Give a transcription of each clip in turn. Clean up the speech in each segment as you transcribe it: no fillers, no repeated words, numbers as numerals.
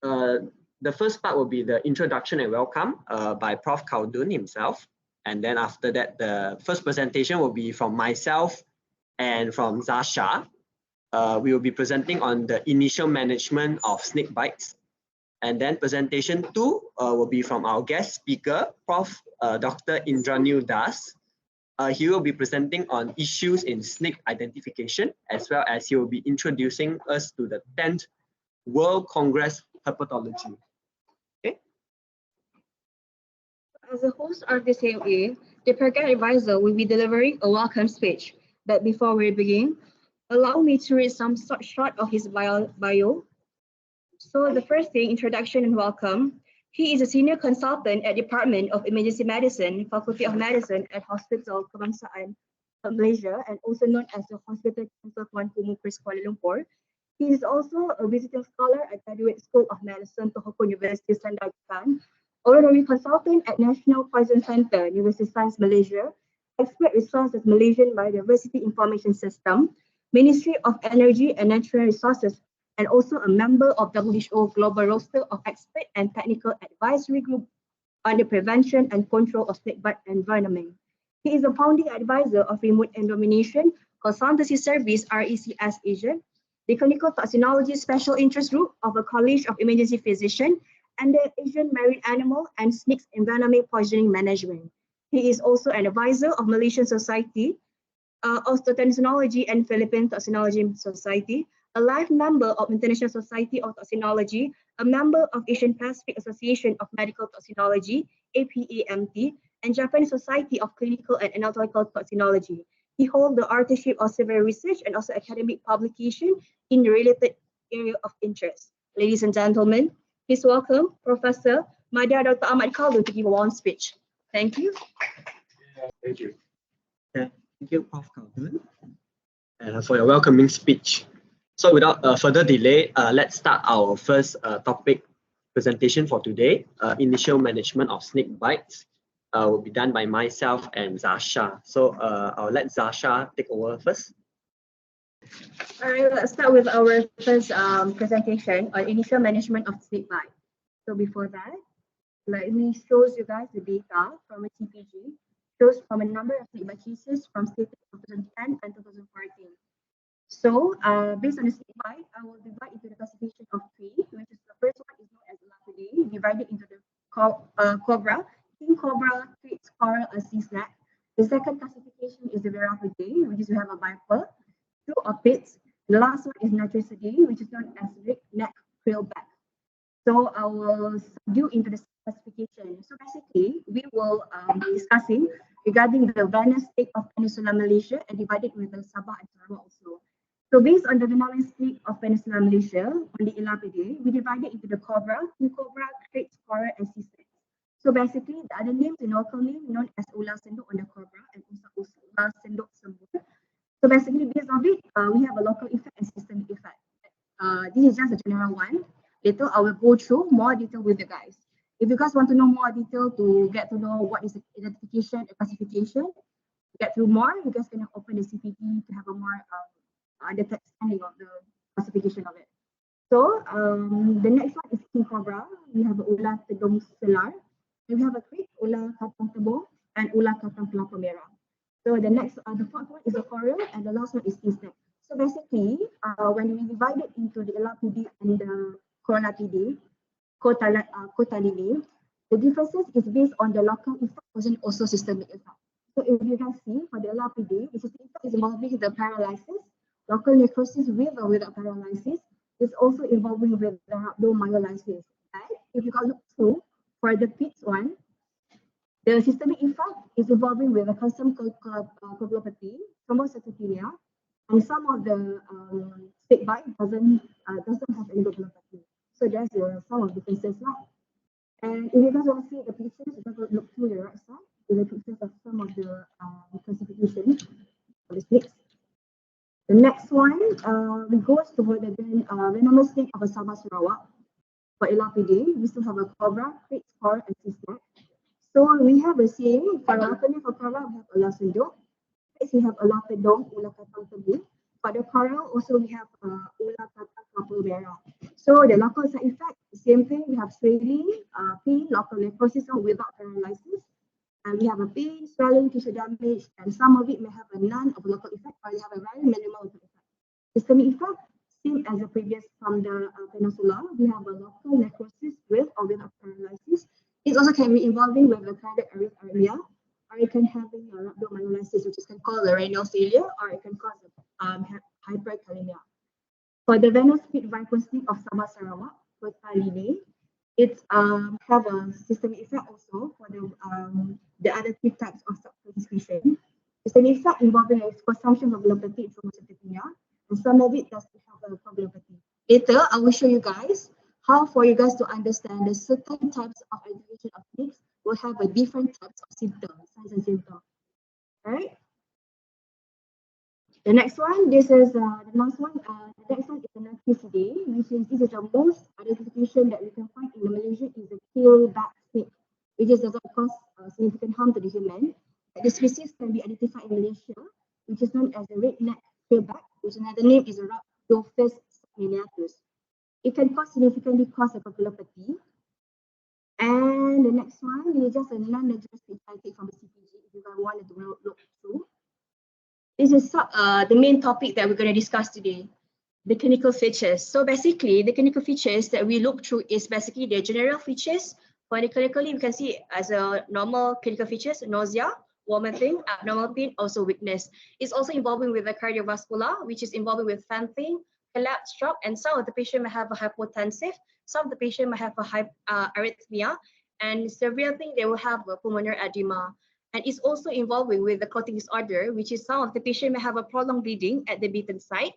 The first part will be the introduction and welcome by Prof. Khaldun himself. And then after that, the first presentation will be from myself and from Zasha. We will be presenting on the initial management of snake bites. And then presentation 2 will be from our guest speaker, Prof. Dr. Indranil Das. He will be presenting on issues in snake identification, as well as he will be introducing us to the 10th World Congress Herpetology. Okay. As a host of the CME, the program advisor will be delivering a welcome speech. But before we begin, allow me to read some short of his bio. So the first thing, introduction and welcome. He is a senior consultant at Department of Emergency Medicine, Faculty of Medicine at Hospital Kebangsaan Malaysia, and also known as the Hospital Chancellor Tuan Pumukus Kuala Lumpur. He is also a visiting scholar at Graduate School of Medicine, Tohoku University, Sandar, Japan, honorary consultant at National Poison Center, University of Science Malaysia, expert resources Malaysian Biodiversity Information System, Ministry of Energy and Natural Resources, and also a member of WHO Global Roster of Expert and Technical Advisory Group on the Prevention and Control of Snakebite Environment. He is a founding advisor of Remote Endomination Consultancy Service RECS Asia, the Clinical Toxinology Special Interest Group of a College of Emergency Physicians, and the Asian Marine Animal and Snakes Environment Poisoning Management. He is also an advisor of Malaysian Society of Toxinology and Philippine Toxinology Society, a life member of International Society of Toxinology, a member of Asian Pacific Association of Medical Toxinology, APAMT, and Japanese Society of Clinical and Anatomical Toxinology. He holds the authorship of several research and also academic publication in the related area of interest. Ladies and gentlemen, please welcome Professor Madya Dr. Ahmad Khaldun to give a warm speech. Thank you. Thank you. Thank you, Prof. Khaldun, and for your welcoming speech. So without further delay, let's start our first topic presentation for today. Initial management of snake bites will be done by myself and Zasha. So I'll let Zasha take over first. All right, let's start with our first presentation on initial management of snake bite. So before that, let me show you guys the data from a TPG, shows from a number of snake bite cases from states of 2010 and 2014. So based on the snake bite, I will divide into the classification of 3, which is the first one is known as Elapidae, divided into the cobra, king cobra, crepes, coral, and sea snack. The second classification is the Verapidae, which is we have a viper, 2 orchids. The last one is Nitrosidae, which is known as red neck quillback. So I will do into the classification. So basically, we will be discussing regarding the venomous state of Peninsular Malaysia and divided with the Sabah and Sarawak also. So based on the venomous state of Peninsular Malaysia, on the Elapidae, we divide it into the cobra, king cobra, crepes, coral, and sea snakes. So basically, the other names, the local name known as ular sendok on the cobra and ular sendok sembur. So basically, based on it, we have a local effect and systemic effect. This is just a general one. Later, I will go through more detail with you guys. If you guys want to know more detail to get to know what is the identification and classification, to get through more, you guys can open the CPT to have a more understanding of the classification of it. So the next one is king cobra. We have ular tedong selar. We have a crepe, ular katang tebong, and ular katang kelapa merah. So the next, the fourth one is a coral, and the last one is sea snake. So basically, when we divide it into the Elapidae and the Corallidae, Cotylidae, the differences is based on the local effect and also systemic effect. So if you can see for the Elapidae, the systemic effect is involving the paralysis, local necrosis with or without paralysis. It's also involving with the rhabdomyolysis. Right? If you can look through for the pits one, the systemic effect is involving with a calcium coagulopathy, thrombocytopenia, and some of the snake bite doesn't have any coagulopathy. So that's some of the cases now. And if you guys want to see the pictures, you can look through the right side, the pictures of some of the classification of the snakes. The next one, we go toward the venomous snake of a Sabah Sarawak. For Elapidae, we still have a cobra, crepes, coral, and sea snake. So we have the same, for Elapidae, for cobra, we have ular sendok. Crepes, we have ular tedong, ular katang tebong. For the coral, also we have ular katang kelapa merah. So the local side effect, Same thing, we have trainee, pain, local necrosis or without paralysis. And we have a pain, swelling, tissue damage, and some of it may have a none of local effect or they have a very minimal local effect. Systemic effect, same as the previous from the peninsula, we have a local necrosis with or without paralysis. It also can be involving with the cardiac arrhythmia, or it can have a rhabdomyolysis, which is can cause a renal failure, or it can cause hyperkalemia. For the venous pit vycosis of Sabah Sarawak, with trainee, it's have a systemic effect also for the other three types of subclassification. Systemic effect involving a consumption of lopatine thrombocytopenia, and some of it does have a coagulopathy. Later, I will show you guys how for you guys to understand the certain types of identification of NICs will have a different types of symptoms, signs and symptoms. All right. The next one, this is the last one. The next one is an NCCD, which is this is the most identification that we can find in Malaysia is the keelback snake, which does not cause significant harm to the human. The species can be identified in Malaysia, which is known as the red neck keelback, which another name is Rhabdophis miniatus. It can significantly cause a coagulopathy. And the next one is just a non-dangerous take from the CPG if you guys wanted to look through. This is the main topic that we're going to discuss today, the clinical features. So basically, the clinical features that we look through is basically the general features. For the clinically, we can see as a normal clinical features, nausea, vomiting, abnormal pain, also weakness. It's also involving with the cardiovascular, which is involving with fainting, collapse, stroke, and some of the patient may have a hypotensive, some of the patient may have a arrhythmia, and severe thing, they will have a pulmonary edema. And it's also involving with the clotting disorder, which is some of the patient may have a prolonged bleeding at the beaten site,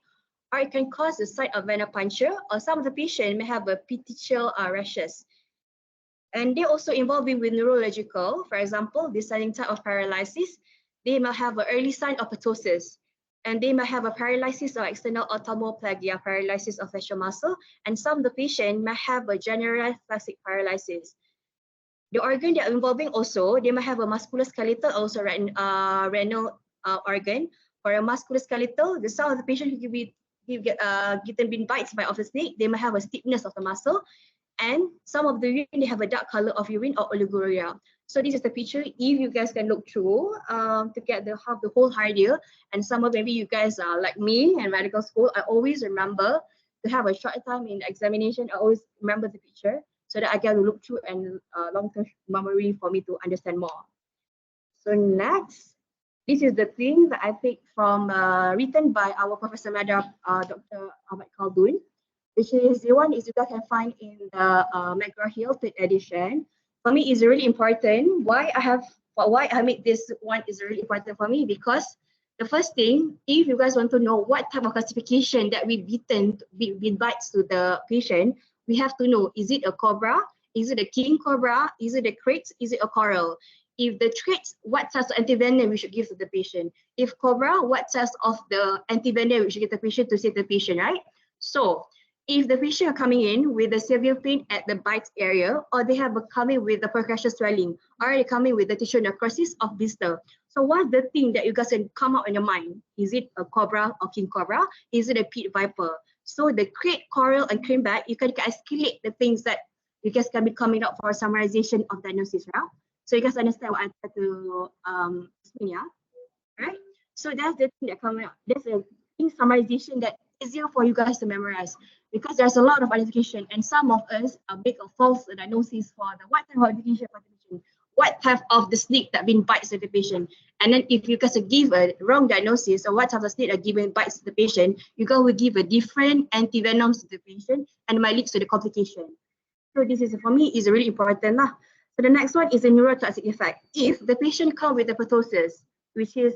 or it can cause the site of venipuncture, or some of the patient may have a petechial rashes. And they also involving with neurological, for example, descending type of paralysis, they may have an early sign of ptosis, and they may have a paralysis or external ophthalmoplegia, paralysis of facial muscle, and some of the patient may have a generalized thoracic paralysis. The organ that are involving also, they might have a musculoskeletal, also renal organ. For a musculoskeletal, the some of the patient who get been bites by of a snake, they might have a stiffness of the muscle, and some of the urine they have a dark color of urine or oliguria. So this is the picture. If you guys can look through to get the have the whole idea, and some of maybe you guys are like me in medical school. I always remember to have a short time in examination. I always remember the picture, so that I can look through and long-term memory for me to understand more. So next, this is the thing that I think from written by our Professor Madam, Dr. Ahmad Khaldun, which is the one is you guys can find in the McGraw-Hill 3rd edition. For me, is really important. Why I make this one is really important for me, because the first thing, if you guys want to know what type of classification that we bites to the patient, we have to know, is it a cobra? Is it a king cobra? Is it a crate? Is it a coral? If the traits, what types of antivenom we should give to the patient? If cobra, what types of the antivenom we should give the patient to save the patient, right? So if the patient are coming in with a severe pain at the bite area, or they have coming with the percussion swelling, or they coming with the tissue necrosis of blister. So what's the thing that you guys can come out in your mind? Is it a cobra or king cobra? Is it a pit viper? So the crate, coral, and creamback, you can escalate the things that you guys can be coming up for summarization of diagnosis, right? So you guys understand what I try to explain, yeah? Right? So that's the thing that coming up. There's a thing summarization that is easier for you guys to memorize, because there's a lot of identification, and some of us make a false diagnosis for the what type of identification for the patient, what type of the snake that been bites the patient. And then if you guys give a wrong diagnosis or what type of snake that given bites the patient, you guys will give a different antivenoms to the patient, and it might lead to the complication. So this is, for me, is really important lah. So the next one is a neurotoxic effect. If the patient comes with the ptosis, which is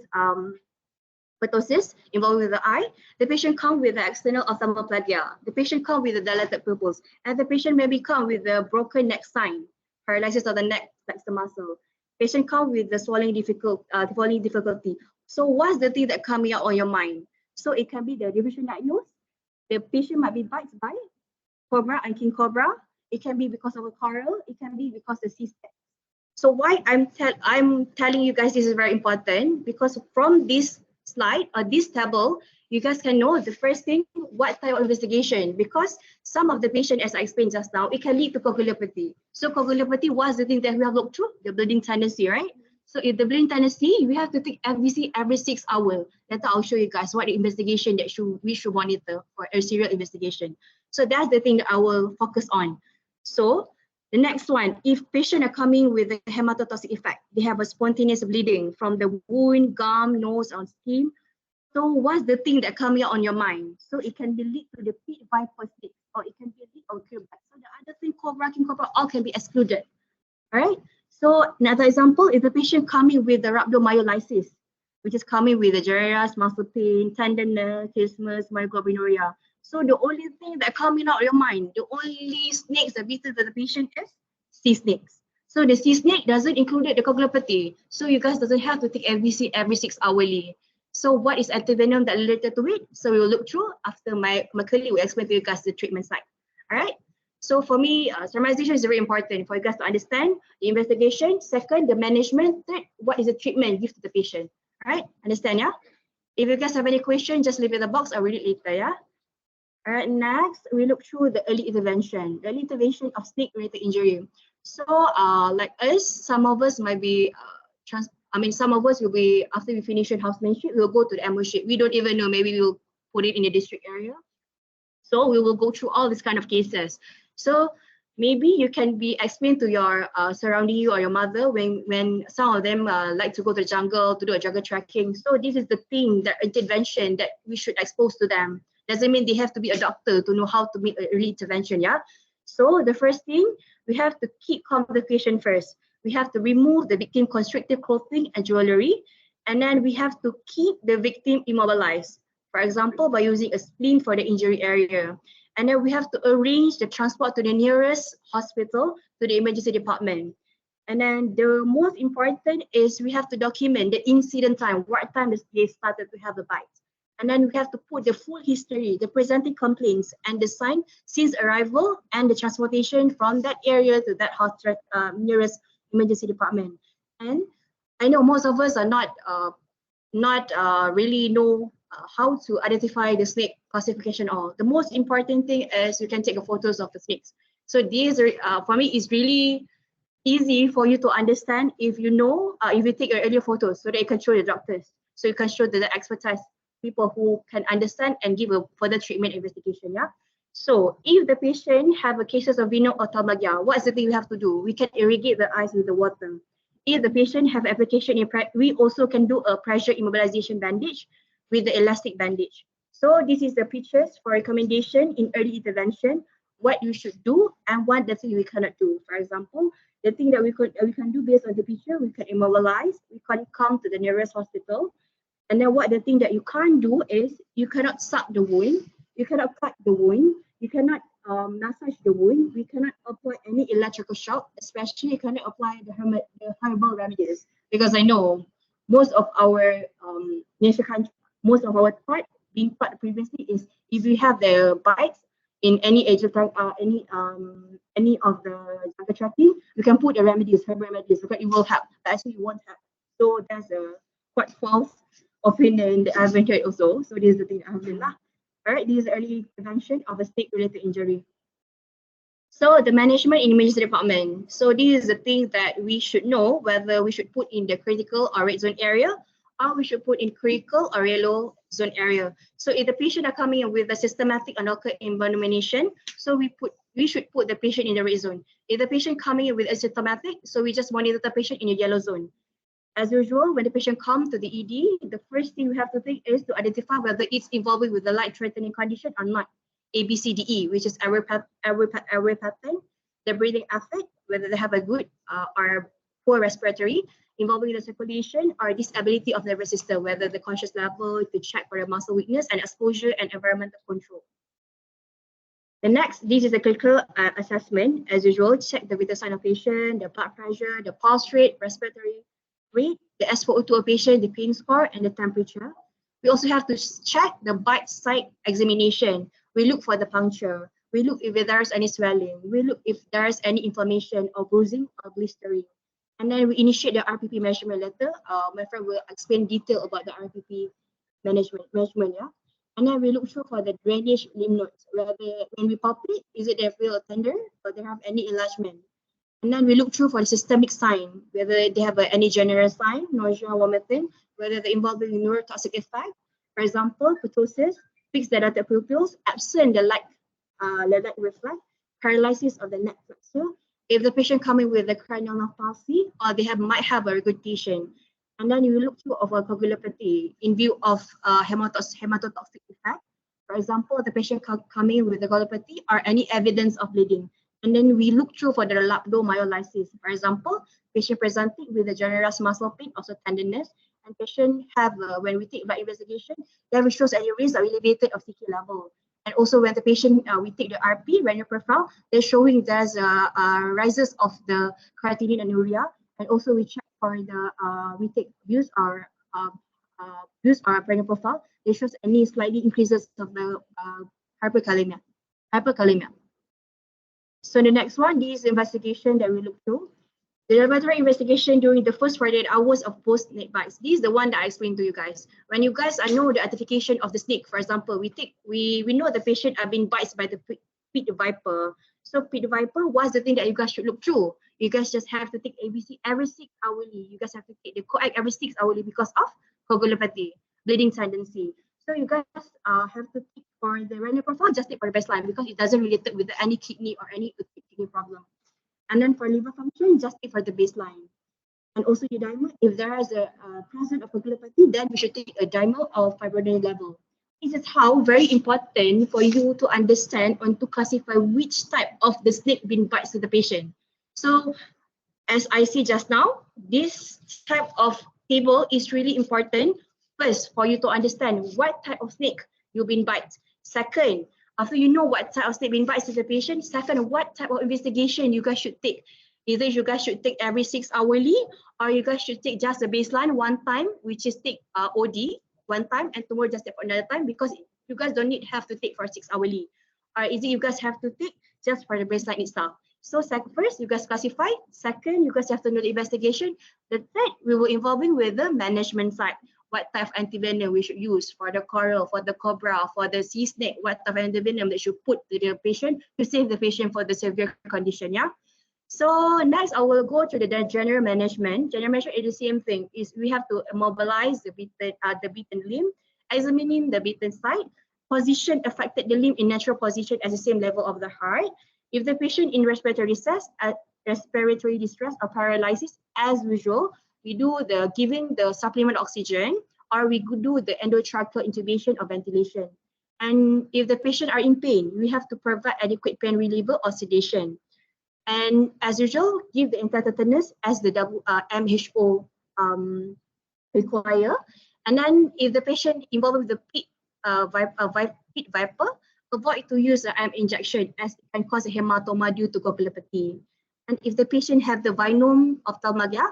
ptosis involving with the eye, the patient comes with the external ophthalmoplegia, the patient comes with the dilated pupils, and the patient maybe come with the broken neck sign, paralysis of the neck, flexor muscle. Patient come with the swallowing difficulty. So what's the thing that coming out on your mind? So it can be the differential diagnosis. The patient might be bites by cobra and king cobra. It can be because of a coral. It can be because of the cyst. So why I'm telling you guys this is very important, because from this slide or this table, you guys can know the first thing, what type of investigation, because some of the patient, as I explained just now, it can lead to coagulopathy. So coagulopathy was the thing that we have looked through, the bleeding tendency, right? So if the bleeding tendency, we have to take FVC every 6 hours. Later I'll show you guys what the investigation that we should monitor for a serial investigation. So that's the thing that I will focus on. So the next one, if patient are coming with a hematotoxic effect, they have a spontaneous bleeding from the wound, gum, nose, or skin. So what's the thing that coming out on your mind? So it can be linked to the pit viper stick, or it can be linked to cure. So the other thing, cobra, king cobra, all can be excluded. All right. So another example, if the patient coming with the rhabdomyolysis, which is coming with the geriatric muscle pain, tenderness, tenesmus, myoglobinuria. So the only thing that coming out of your mind, the only snakes that visited the patient is sea snakes. So the sea snake doesn't include the coagulopathy. So you guys doesn't have to take MVC every 6 hourly. So what is antivenom that related to it? So we will look through after my colleague will explain to you guys the treatment side. All right. So for me, summarization is very important for you guys to understand the investigation. Second, the management. Third, what is the treatment give to the patient? All right, understand, yeah? If you guys have any question, just leave it in the box. I'll read it later, yeah? All right, next, we look through the early intervention. The early intervention of snake-related injury. So like us, some of us might be, some of us will be, after we finish in housemanship, we'll go to the MO ship. We don't even know, maybe we'll put it in the district area. So we will go through all these kind of cases. So maybe you can be explained to your surrounding you or your mother when some of them like to go to the jungle to do a jungle trekking. So this is the thing, that intervention that we should expose to them. Doesn't mean they have to be a doctor to know how to make early intervention, yeah? So the first thing, we have to keep calm the patient first. We have to remove the victim constrictive clothing and jewelry, and then we have to keep the victim immobilized. For example, by using a splint for the injury area. And then we have to arrange the transport to the nearest hospital, to the emergency department. And then the most important is we have to document the incident time, what time they started to have the bite. And then we have to put the full history, the presenting complaints, and the sign since arrival and the transportation from that area to that hospital, nearest emergency department. And I know most of us are not really know how to identify the snake classification. All the most important thing is you can take photos of the snakes. So these are, for me, is really easy for you to understand if you know, if you take your earlier photos, so that you can show the doctors, so you can show the expertise people who can understand and give a further treatment investigation. Yeah. So if the patient have a cases of veno-ophthalmia, what is the thing you have to do? We can irrigate the eyes with the water. If the patient have application in we also can do a pressure immobilization bandage with the elastic bandage. So this is the pictures for recommendation in early intervention, what you should do and what the thing we cannot do. For example, the thing that we can do based on the picture, we can immobilize, we can come to the nearest hospital. And then what the thing that you can't do is you cannot suck the wound, you cannot cut the wound, you cannot massage the wound, we cannot apply any electrical shock, especially you cannot apply the herbal remedies, because I know most of our most of our part being part previously is if we have the bites in any age of any of the jungle trekking, you can put the remedies, herbal remedies, because it will help, but actually it won't help. So that's a quite false opinion that I've heard also. So this is the thing I've learned. All right, this is early prevention of a snake-related injury. So the management in emergency department. So this is the thing that we should know whether we should put in the critical or red zone area, or we should put in critical or yellow zone area. So if the patient are coming in with a systematic unaltered envenomation, so we should put the patient in the red zone. If the patient coming in with asymptomatic, so we just monitor the patient in the yellow zone. As usual, when the patient comes to the ED, the first thing we have to think is to identify whether it's involving with the life-threatening condition or not. A, B, C, D, E, which is airway pattern, the breathing effect, whether they have a good or poor respiratory, involving the circulation or disability of the nervous system, whether the conscious level to check for the muscle weakness, and exposure and environmental control. The next, this is the clinical assessment. As usual, check the vital sign of patient, the blood pressure, the pulse rate, respiratory rate, the SpO2 of patient, the pain score, and the temperature. We also have to check the bite site examination. We look for the puncture. We look if there is any swelling. We look if there is any inflammation or bruising or blistering. And then we initiate the RPP measurement later. My friend will explain detail about the RPP measurement, yeah. And then we look through for the drainage lymph nodes, whether when we palpate, is it they feel tender or they have any enlargement. And then we look through for the systemic sign, whether they have any general sign, nausea, vomiting, whether they're involved in neurotoxic effect. For example, ptosis, fixed dilated pupils, absent the light reflex, paralysis of the neck flexor. If the patient coming with a cranial nerve palsy, or they might have a regurgitation. And then you look through of a coagulopathy in view of hematotoxic effect. For example, the patient coming with a coagulopathy or any evidence of bleeding. And then we look through for the rhabdomyolysis. For example, patient presenting with a generous muscle pain, also tenderness, and patient have, when we take blood investigation, there shows any risk of elevated of CK level. And also when the patient, we take the RP, renal profile, they're showing there's rises of the creatinine and urea. And also we check for the, we take use our renal profile, they shows any slightly increases of the hyperkalemia. So the next one, this investigation that we look through. The laboratory investigation during the first 48 hours of post-snake bites. This is the one that I explained to you guys. When you guys know the identification of the snake, for example, we know the patient are being bites by the pit viper. So pit viper, what's the thing that you guys should look through? You guys just have to take ABC every 6 hourly. You guys have to take the coag every 6 hourly because of coagulopathy, bleeding tendency. So you guys have to take for the renal profile, just take for the baseline because it doesn't relate with any kidney or any kidney problem. And then for liver function, just take for the baseline. And also eudymal, if there is a presence of coagulopathy, then we should take a dimer of fibroadenine level. This is how very important for you to understand and to classify which type of the snake been bites to the patient. So as I see just now, this type of table is really important. First, for you to understand what type of snake you've been bite. Second, after you know what type of snake been bites to the patient, second, what type of investigation you guys should take. Either you guys should take every 6 hourly, or you guys should take just the baseline one time, which is take OD one time, and tomorrow just take for another time, because you guys don't have to take for 6 hourly. Or is it you guys have to take just for the baseline itself. So first, you guys classify. Second, you guys have to know the investigation. The third, we will involving with the management side. What type of antivenom we should use for the coral, for the cobra, for the sea snake, what type of antivenom that should put to the patient to save the patient for the severe condition, yeah? So next, I will go to the general management. General management is the same thing. Is we have to mobilize the beaten limb, examining the beaten site, position affected the limb in natural position at the same level of the heart. If the patient in respiratory distress or paralysis, as usual, we do the giving the supplement oxygen, or we could do the endotracheal intubation or ventilation. And if the patient are in pain, we have to provide adequate pain reliever or sedation. And as usual, give the anti-tetanus as the MHO require. And then if the patient involved with the pit viper, avoid to use the injection as it can cause a hematoma due to coagulopathy. And if the patient have the venom ophthalmia,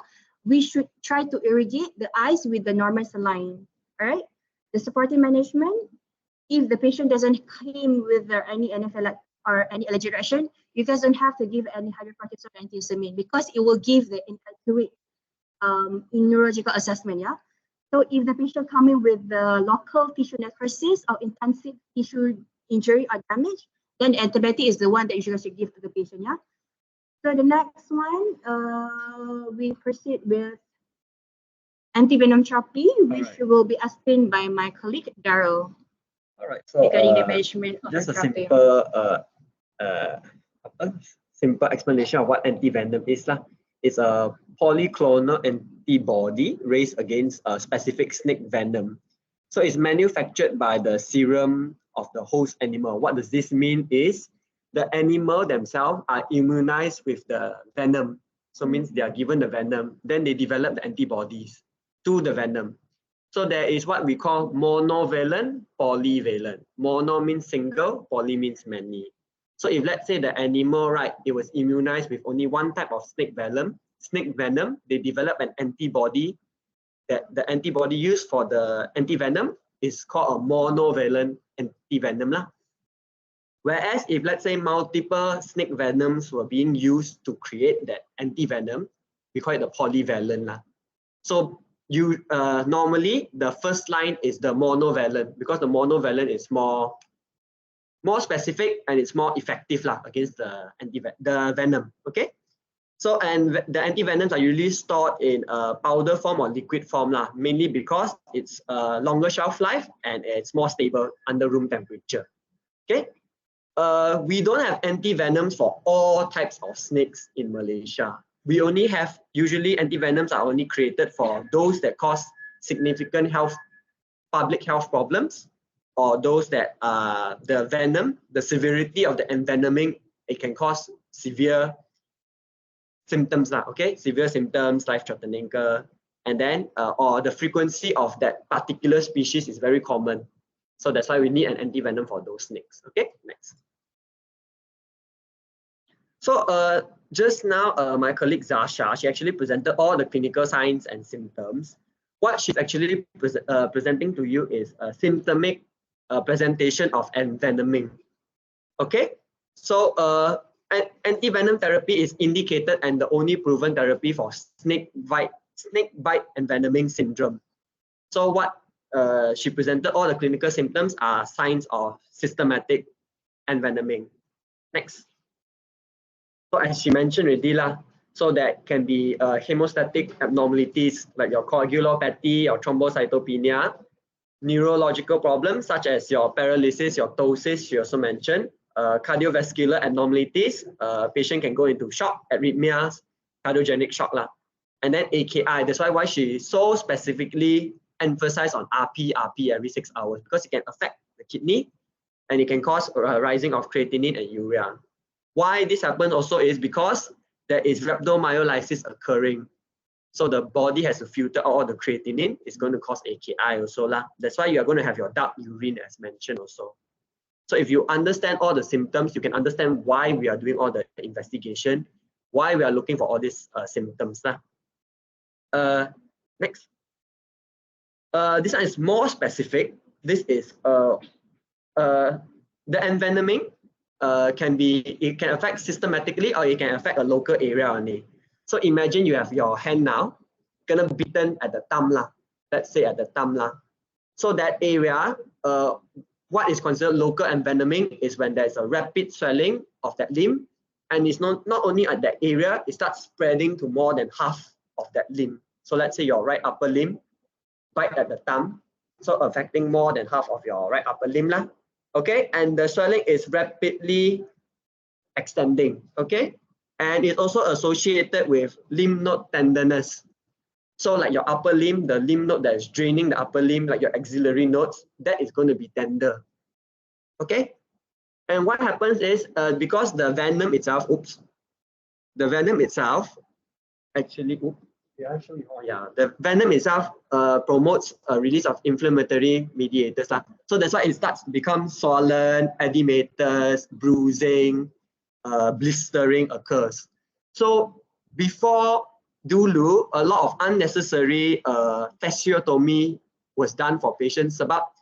we should try to irrigate the eyes with the normal saline. All right. The supporting management, if the patient doesn't claim with any anaphylactic or any allergic reaction, you guys don't have to give any hydrocortisone or antihistamine because it will give the inaccurate neurological assessment. Yeah. So if the patient coming with the local tissue necrosis or intensive tissue injury or damage, then antibiotic is the one that you should give to the patient. Yeah. So the next one, we proceed with antivenom therapy, which will be explained by my colleague Daryl. All right. So regarding the management of just the a simple explanation of what antivenom is. It's a polyclonal antibody raised against a specific snake venom. So it's manufactured by the serum of the host animal. What does this mean is the animal themselves are immunized with the venom. So means they are given the venom, then they develop the antibodies to the venom. So there is what we call monovalent, polyvalent. Mono means single, poly means many. So if let's say the animal, right, it was immunized with only one type of snake venom, they develop an antibody. That the antibody used for the antivenom is called a monovalent antivenom. Whereas if let's say multiple snake venoms were being used to create that antivenom, we call it the polyvalent. So normally the first line is the monovalent, because the monovalent is more specific and it's more effective against the venom. Okay, so and the antivenoms are usually stored in a powder form or liquid form mainly because it's a longer shelf life and it's more stable under room temperature. Okay, we don't have antivenoms for all types of snakes in Malaysia. We only have, usually antivenoms are only created for those that cause significant public health problems, or those that the venom, the severity of the envenoming, it can cause severe symptoms okay, severe symptoms, life-threatening, and then or the frequency of that particular species is very common. So that's why we need an antivenom for those snakes. Okay, next. So just now, my colleague Zasha, she actually presented all the clinical signs and symptoms. What she's actually presenting to you is a symptomic presentation of envenoming. Okay, so antivenom therapy is indicated and the only proven therapy for snake bite envenoming syndrome. So what she presented, all the clinical symptoms are signs of systematic envenoming. Next. So as she mentioned already, so that can be hemostatic abnormalities like your coagulopathy or thrombocytopenia, neurological problems such as your paralysis, your ptosis, she also mentioned, cardiovascular abnormalities, patient can go into shock, arrhythmias, cardiogenic shock, and then AKI. That's why she so specifically emphasized on RP every 6 hours, because it can affect the kidney and it can cause a rising of creatinine and urea. Why this happens also is because there is rhabdomyolysis occurring. So the body has to filter out all the creatinine. It's going to cause AKI also. That's why you are going to have your dark urine as mentioned also. So if you understand all the symptoms, you can understand why we are doing all the investigation, why we are looking for all these symptoms. Next. This one is more specific. This is the envenoming. It can affect systematically or it can affect a local area only. So imagine you have your hand now, gonna bitten at the thumb let's say at the thumb So that area, what is considered local envenoming is when there's a rapid swelling of that limb, and it's not only at that area, it starts spreading to more than half of that limb. So let's say your right upper limb bite at the thumb, so affecting more than half of your right upper limb Okay, and the swelling is rapidly extending, okay? And it's also associated with lymph node tenderness. So like your upper limb, the lymph node that is draining the upper limb, like your axillary nodes, that is going to be tender, okay? And what happens is, because the venom itself, actually, the venom itself promotes a release of inflammatory mediators. So that's why it starts to become swollen, edematous, bruising, blistering occurs. So before dulu, a lot of unnecessary fasciotomy was done for patients about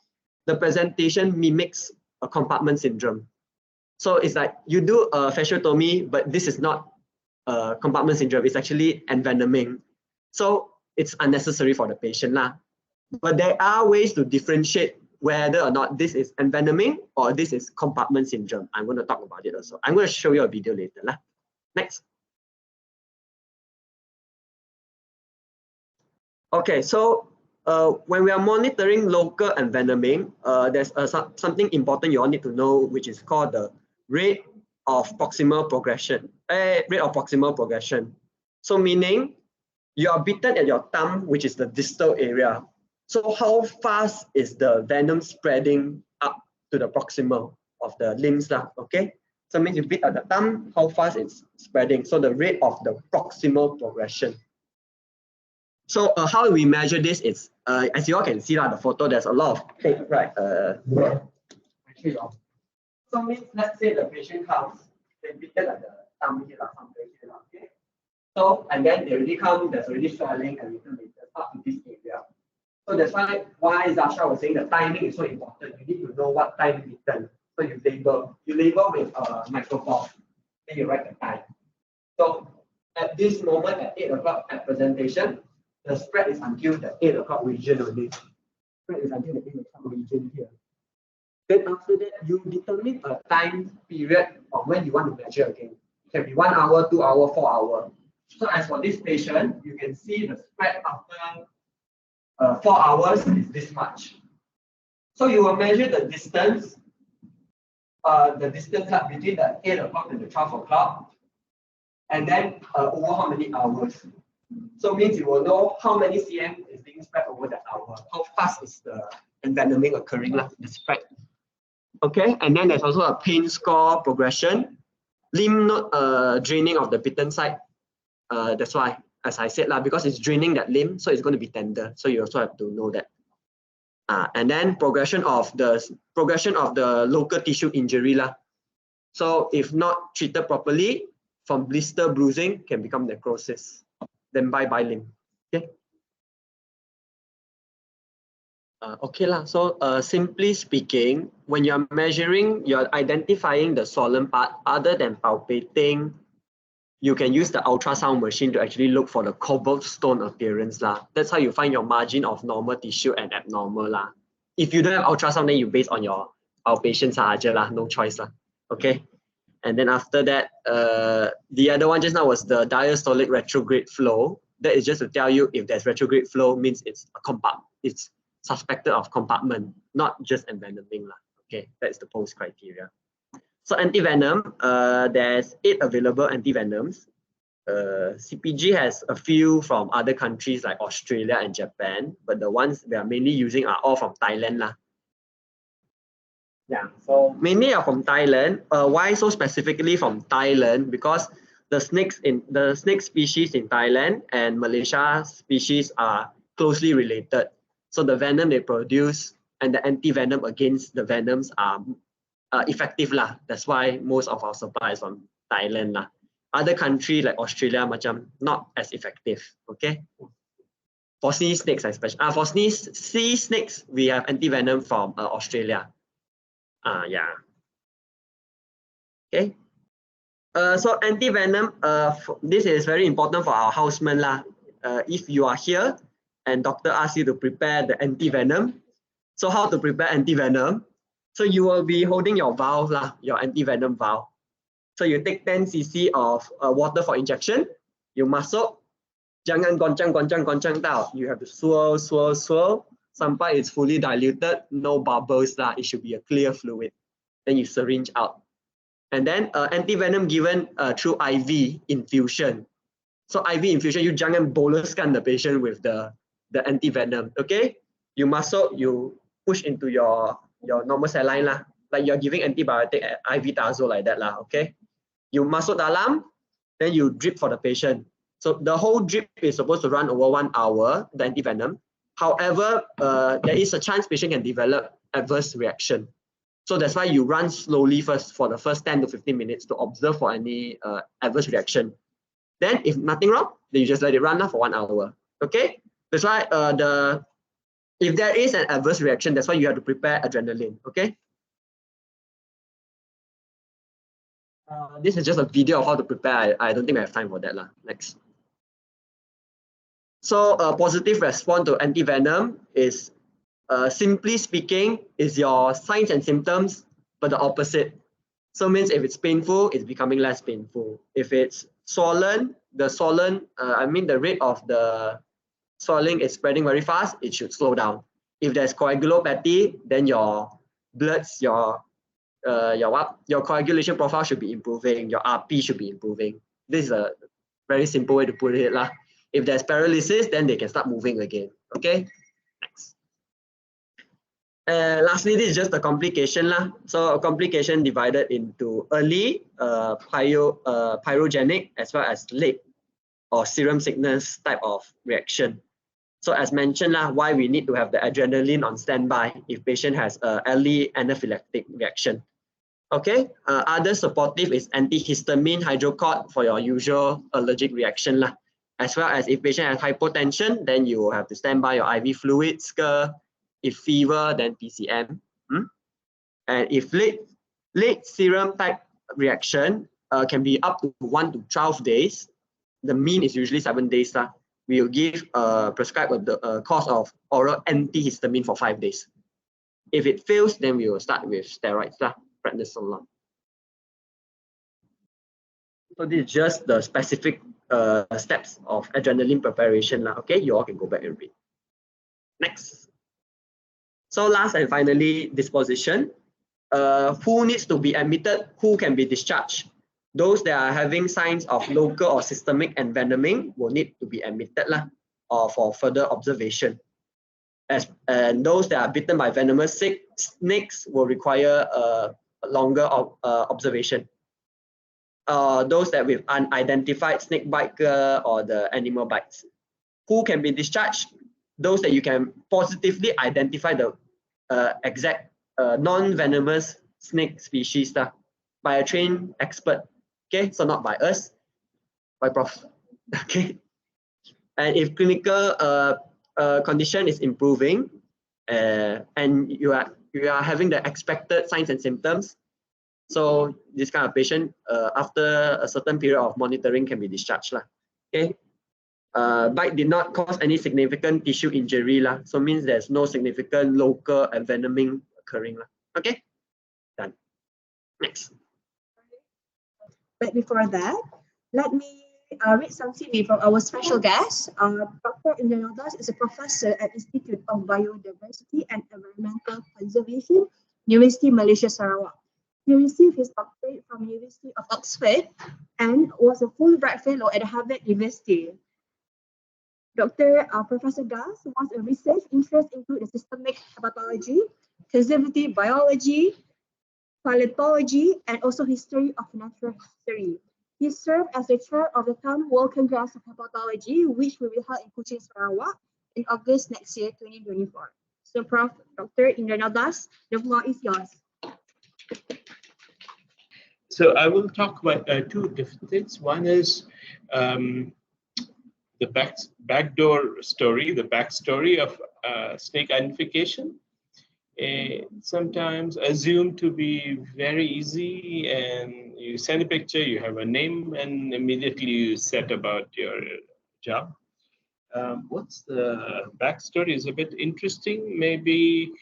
the presentation mimics a compartment syndrome. So it's like you do a fasciotomy, but this is not compartment syndrome, it's actually envenoming. So it's unnecessary for the patient. But there are ways to differentiate whether or not this is envenoming or this is compartment syndrome. I'm going to talk about it also. I'm going to show you a video later. Next. Okay, so when we are monitoring local envenoming, there's something important you all need to know, which is called the rate of proximal progression. So meaning you are bitten at your thumb, which is the distal area. So how fast is the venom spreading up to the proximal of the limbs, okay? So it means you bit at the thumb, how fast it's spreading. So the rate of the proximal progression. So how we measure this is, as you all can see the photo, there's a lot of tape, right? Actually, so means let's say the patient comes, they bitten at the thumb here, somewhere here, okay? So, and then they already come, there's already swelling and inflammation up to this area. So that's why Zasha was saying the timing is so important. You need to know what time bitten. So you label with a microphone, then you write the time. So at this moment at 8 o'clock at presentation, the spread is until the 8 o'clock region only. Spread is until the 8 o'clock region here. Then after that, you determine a time period of when you want to measure again. It can be 1 hour, 2 hour, 4 hour. So as for this patient, you can see the spread after 4 hours is this much. So you will measure the distance between the 8 o'clock and the 12 o'clock, and then over how many hours. So means you will know how many cm is being spread over that hour, how fast is the envenoming occurring, the spread. Okay, and then there's also a pain score progression, lymph node draining of the bitten site. That's why, as I said, because it's draining that limb, so it's going to be tender. So you also have to know that. And then progression of the local tissue injury. So if not treated properly, from blister bruising can become necrosis, then bye-bye limb. Okay. So simply speaking, when you're measuring, you're identifying the swollen part. Other than palpating, you can use the ultrasound machine to actually look for the cobblestone appearance. That's how you find your margin of normal tissue and abnormal. If you don't have ultrasound, then you base on your palpation, no choice. Okay. And then after that, the other one just now was the diastolic retrograde flow. That is just to tell you if there's retrograde flow, means it's a compartment. It's suspected of compartment, not just envenoming. Okay, that's the post criteria. So antivenom, there's 8 available antivenoms. CPG has a few from other countries like Australia and Japan, but the ones we are mainly using are all from Thailand. Yeah, so mainly are from Thailand. Why so specifically from Thailand? Because the snake species in Thailand and Malaysia species are closely related. So the venom they produce and the antivenom against the venoms are effective. That's why most of our supply is from Thailand. Other countries like Australia, not as effective. Okay. For sea snakes, especially. For sea snakes, we have antivenom from Australia. Yeah. Okay. So antivenom, this is very important for our housemen. If you are here and doctor asks you to prepare the antivenom, so how to prepare antivenom? So you will be holding your valve, your antivenom valve. So you take 10 cc of water for injection. You masuk, jangan goncang tau. You have to swirl sampai it's fully diluted, no bubbles It should be a clear fluid. Then you syringe out. And then antivenom given through IV infusion. So IV infusion, you jangan boluskan the patient with the antivenom. Okay, you masuk, you push into your normal saline like you're giving antibiotic IV Tazo like that Okay, you masuk dalam, then you drip for the patient. So the whole drip is supposed to run over 1 hour, the antivenom. However, there is a chance patient can develop adverse reaction. So that's why you run slowly first for the first 10 to 15 minutes to observe for any adverse reaction. Then if nothing wrong, then you just let it run for 1 hour. Okay, that's why if there is an adverse reaction, that's why you have to prepare adrenaline. Okay. This is just a video of how to prepare. I don't think I have time for that. Next. So a positive response to antivenom is, simply speaking, is your signs and symptoms, but the opposite. So means if it's painful, it's becoming less painful. If it's swollen, the rate of the swelling is spreading very fast, it should slow down. If there's coagulopathy, then your bloods, your coagulation profile should be improving, your RP should be improving. This is a very simple way to put it. If there's paralysis, then they can start moving again. Okay, next. Lastly, this is just a complication. So a complication divided into early, pyrogenic, as well as late or serum sickness type of reaction. So as mentioned, why we need to have the adrenaline on standby if patient has an early anaphylactic reaction. Okay, other supportive is antihistamine hydrocort for your usual allergic reaction. As well as if patient has hypotension, then you will have to stand by your IV fluids. If fever, then PCM. And if late serum type reaction can be up to 1 to 12 days. The mean is usually 7 days. we will give prescribe a course of oral antihistamine for 5 days. If it fails, then we will start with steroids, prednisolone. So this is just the specific steps of adrenaline preparation. Okay, you all can go back and read. Next. So last and finally, disposition. Who needs to be admitted? Who can be discharged? Those that are having signs of local or systemic envenoming will need to be admitted or for further observation. And those that are bitten by venomous snakes will require a longer observation. Those that with unidentified snake bite or the animal bites. Who can be discharged? Those that you can positively identify the exact non-venomous snake species by a trained expert. Okay, so not by us, by Prof. Okay, and if clinical condition is improving and you are having the expected signs and symptoms, so this kind of patient after a certain period of monitoring can be discharged. Okay. Bite did not cause any significant tissue injury, so means there's no significant local envenoming occurring. Okay, done. Next. But before that, let me read some CV from our special guest. Dr. Indranathan is a professor at Institute of Biodiversity and Environmental Conservation, University Malaysia Sarawak. He received his doctorate from University of Oxford and was a Fulbright Fellow at Harvard University. Professor Das was a research interest include the systemic hepatology, conservative biology, paleontology, and also history of natural history. He served as the chair of the 10th World Congress of Hepatology, which will be held in Kuching, Sarawak in August next year, 2024. So, Prof. Dr. Indranathan, the floor is yours. So I will talk about two different things. One is the backstory of snake identification. Sometimes assumed to be very easy, and you send a picture, you have a name, and immediately you set about your job. What's the backstory is a bit interesting. Maybe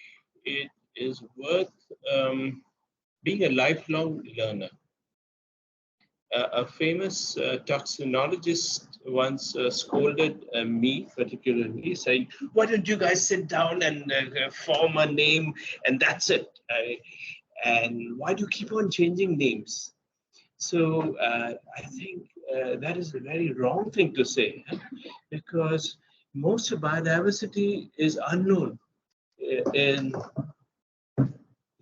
it is worth being a lifelong learner. A famous toxinologist once scolded me particularly, saying, "Why don't you guys sit down and form a name and that's it? And why do you keep on changing names?" So I think that is a very wrong thing to say, because most of biodiversity is unknown in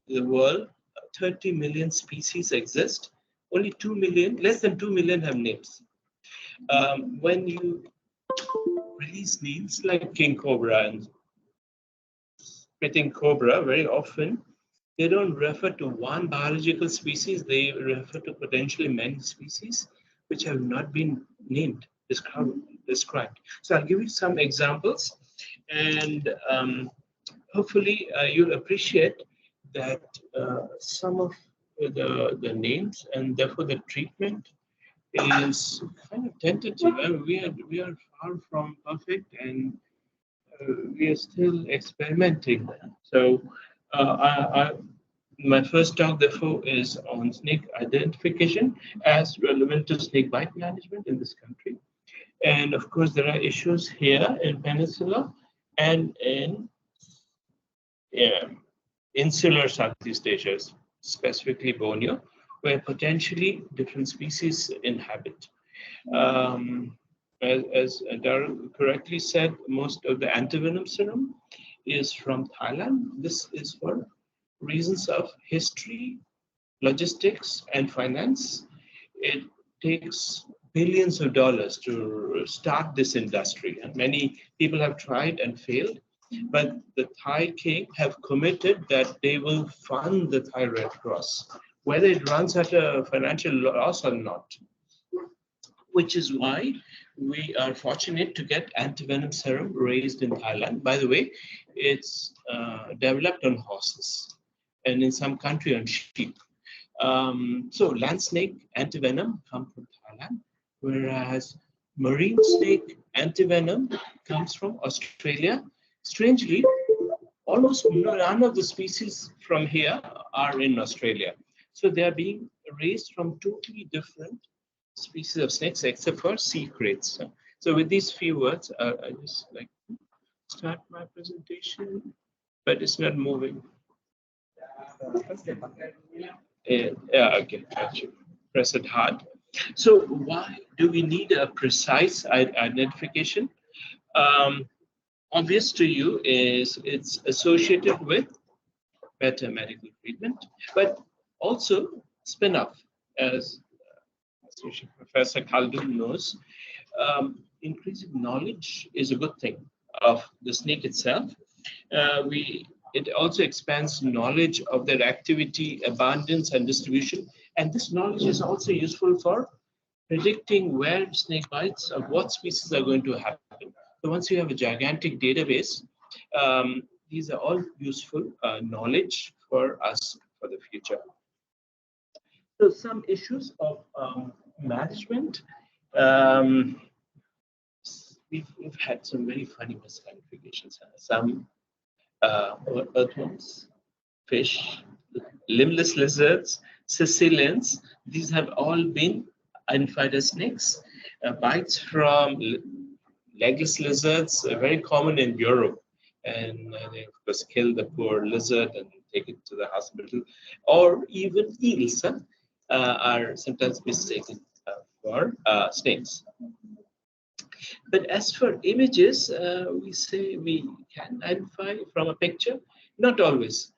the world. 30 million species exist. Only 2 million, less than 2 million have names. When you release names like king cobra and spitting cobra, very often they don't refer to one biological species, they refer to potentially many species which have not been named, described. So I'll give you some examples, and hopefully you'll appreciate that some of the names and therefore the treatment is kind of tentative. We are far from perfect, and we are still experimenting. So my first talk therefore is on snake identification as relevant to snake bite management in this country. And of course there are issues here in Peninsula and in insular Southeast Asia, specifically Borneo, where potentially different species inhabit. As Darryl correctly said, most of the antivenom serum is from Thailand. This is for reasons of history, logistics, and finance. It takes billions of dollars to start this industry, and many people have tried and failed. But the Thai king have committed that they will fund the Thai Red Cross, whether it runs at a financial loss or not, which is why we are fortunate to get antivenom serum raised in Thailand. By the way, it's developed on horses and in some country on sheep. So land snake antivenom come from Thailand, whereas marine snake antivenom comes from Australia. Strangely, almost none of the species from here are in Australia. So they are being raised from totally different species of snakes, except for sea crates. So with these few words, I just like to start my presentation, but it's not moving. Yeah, okay, gotcha. Press it hard. So why do we need a precise identification? Obvious to you is it's associated with better medical treatment, but also spin-off, as Associate Professor Khaldun knows. Increasing knowledge is a good thing of the snake itself. It also expands knowledge of their activity, abundance, and distribution. And this knowledge is also useful for predicting where snake bites of what species are going to happen. So once you have a gigantic database, these are all useful knowledge for us for the future. So some issues of management. We've had some very funny misclassifications. Some earthworms, fish, limbless lizards, caecilians, these have all been identified as snakes. Bites from legless lizards are very common in Europe. And they, of course, kill the poor lizard and take it to the hospital. Or even eels are sometimes mistaken for snakes. But as for images, we say we can identify from a picture. Not always.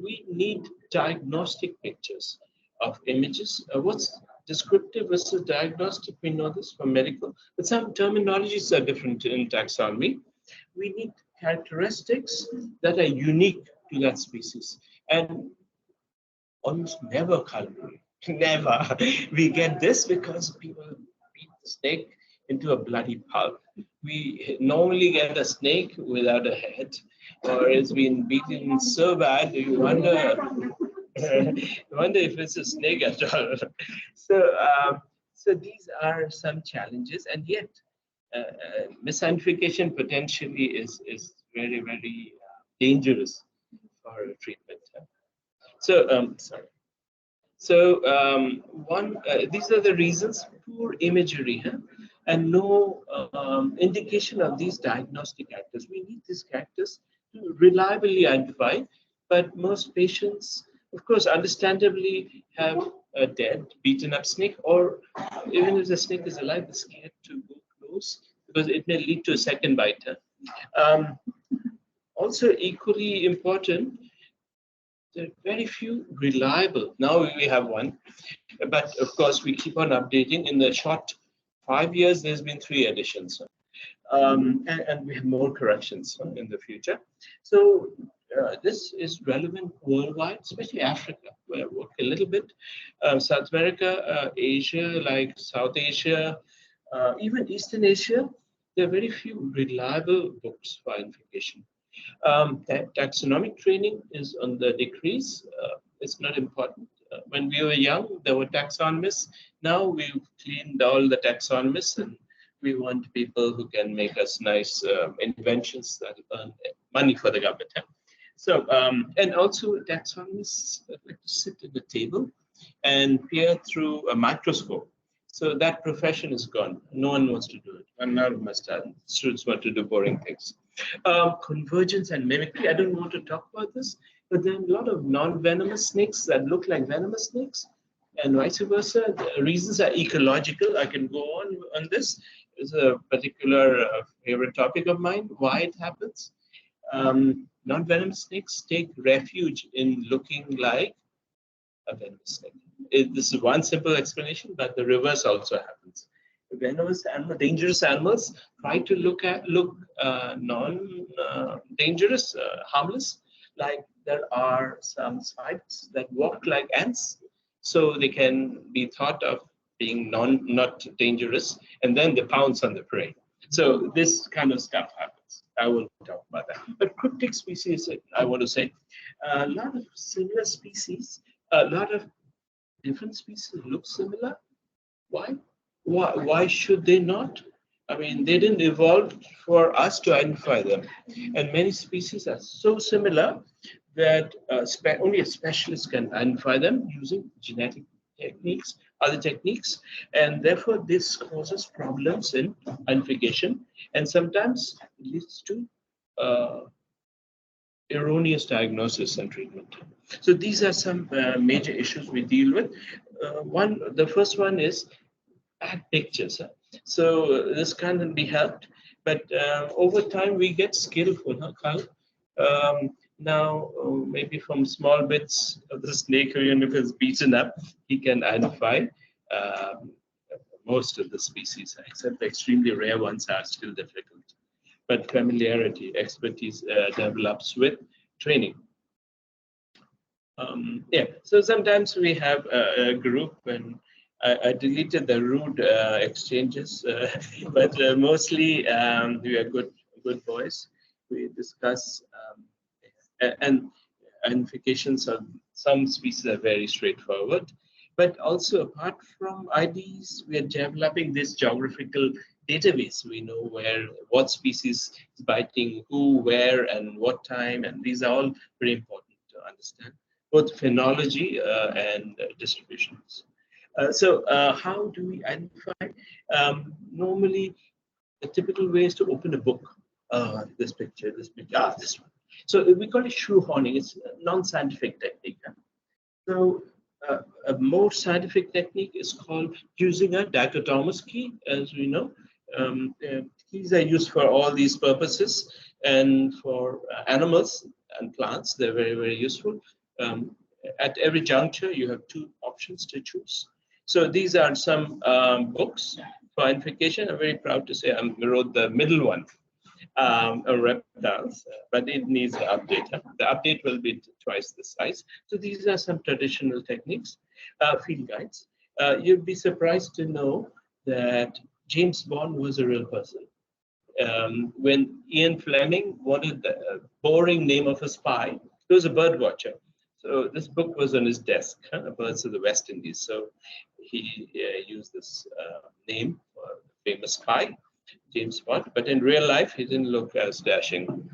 We need diagnostic pictures of images. What's descriptive versus diagnostic? We know this from medical, but some terminologies are different in taxonomy. We need characteristics that are unique to that species, and almost never culinary. Never. We get this because people beat the snake into a bloody pulp. We normally get a snake without a head, or it's been beaten so bad you wonder, if it's a snake at all. So these are some challenges, and yet misidentification potentially is very, very dangerous for treatment. So sorry. So these are the reasons: poor imagery, and no indication of these diagnostic characters. We need these characters to reliably identify, but most patients, of course, understandably have a dead, beaten up snake, or even if the snake is alive, they're scared to go close because it may lead to a second bite. Also, equally important, there are very few reliable. Now we have one, but of course we keep on updating. In the short 5 years, there's been 3 additions, and we have more corrections in the future. So this is relevant worldwide, especially Africa, where I work a little bit. South America, Asia, like South Asia, even Eastern Asia, there are very few reliable books for identification. Taxonomic training is on the decrease. It's not important. When we were young, there were taxonomists. Now we've cleaned all the taxonomists, and we want people who can make us nice inventions that earn money for the government. So, and also taxonomists like to sit at the table and peer through a microscope. So that profession is gone. No one wants to do it. And now students want to do boring things. Convergence and mimicry. I don't want to talk about this, but there are a lot of non-venomous snakes that look like venomous snakes, and vice versa. The reasons are ecological. I can go on this. It's a particular favorite topic of mine. Why it happens? Non-venomous snakes take refuge in looking like a venomous snake. This is one simple explanation, but the reverse also happens. Venomous animals, dangerous animals, try to look non-dangerous, harmless. Like there are some spiders that walk like ants, so they can be thought of being not dangerous, and then they pounce on the prey. So this kind of stuff happens. I will talk about that. But cryptic species, I want to say, a lot of similar species, a lot of different species look similar. Why? Why should they not? I mean, they didn't evolve for us to identify them. And many species are so similar that only a specialist can identify them using genetic techniques, other techniques. And therefore, this causes problems in identification. And sometimes it leads to erroneous diagnosis and treatment. So these are some major issues we deal with. The first one is bad pictures. So this can't be helped, but over time we get skillful. Now, maybe from small bits of the snake, or even if it's beaten up, he can identify most of the species, except the extremely rare ones are still difficult. But familiarity, expertise develops with training. Yeah, so sometimes we have a group, and I deleted the rude exchanges, but mostly we are good boys. We discuss and identifications of some species are very straightforward, but also apart from IDs, we are developing this geographical database. We know what species is biting who, where, and what time, and these are all very important to understand, both phenology and distributions. So how do we identify? Normally, the typical way is to open a book. This picture, this one. So we call it shoehorning. It's a non-scientific technique. So a more scientific technique is called using a dichotomous key, as we know. Keys are used for all these purposes, and for animals and plants, they're very, very useful. At every juncture, you have two options to choose. So these are some books for identification. I'm very proud to say I wrote the middle one, reptiles, but it needs an update. The update will be twice the size. So these are some traditional techniques, field guides. You'd be surprised to know that James Bond was a real person. When Ian Fleming wanted the boring name of a spy, he was a bird watcher. So this book was on his desk, Birds of the West Indies. So he used this name for the famous spy, James Bond. But in real life, he didn't look as dashing.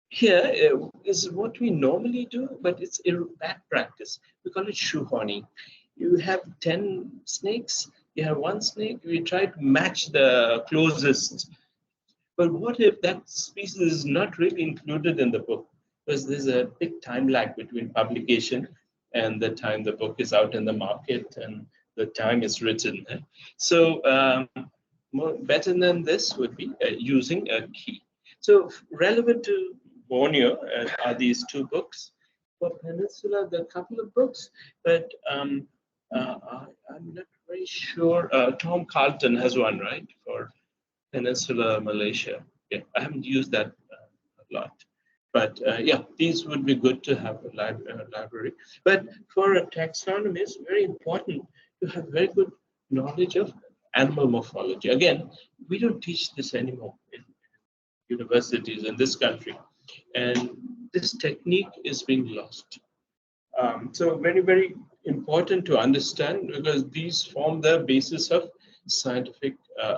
Here is what we normally do, but it's a bad practice. We call it shoehorning. You have 10 snakes, you have one snake, we try to match the closest. But what if that species is not really included in the book? Because there's a big time lag between publication and the time the book is out in the market and the time it's written. So better than this would be using a key. So relevant to Borneo are these two books. For Peninsula, there are a couple of books, but I'm not very sure. Tom Carlton has one, right, for Peninsula Malaysia. Yeah, I haven't used that a lot. But yeah, these would be good to have a library. But for a taxonomy, it's very important to have very good knowledge of animal morphology. Again, we don't teach this anymore in universities in this country. And this technique is being lost. So very, very important to understand, because these form the basis of scientific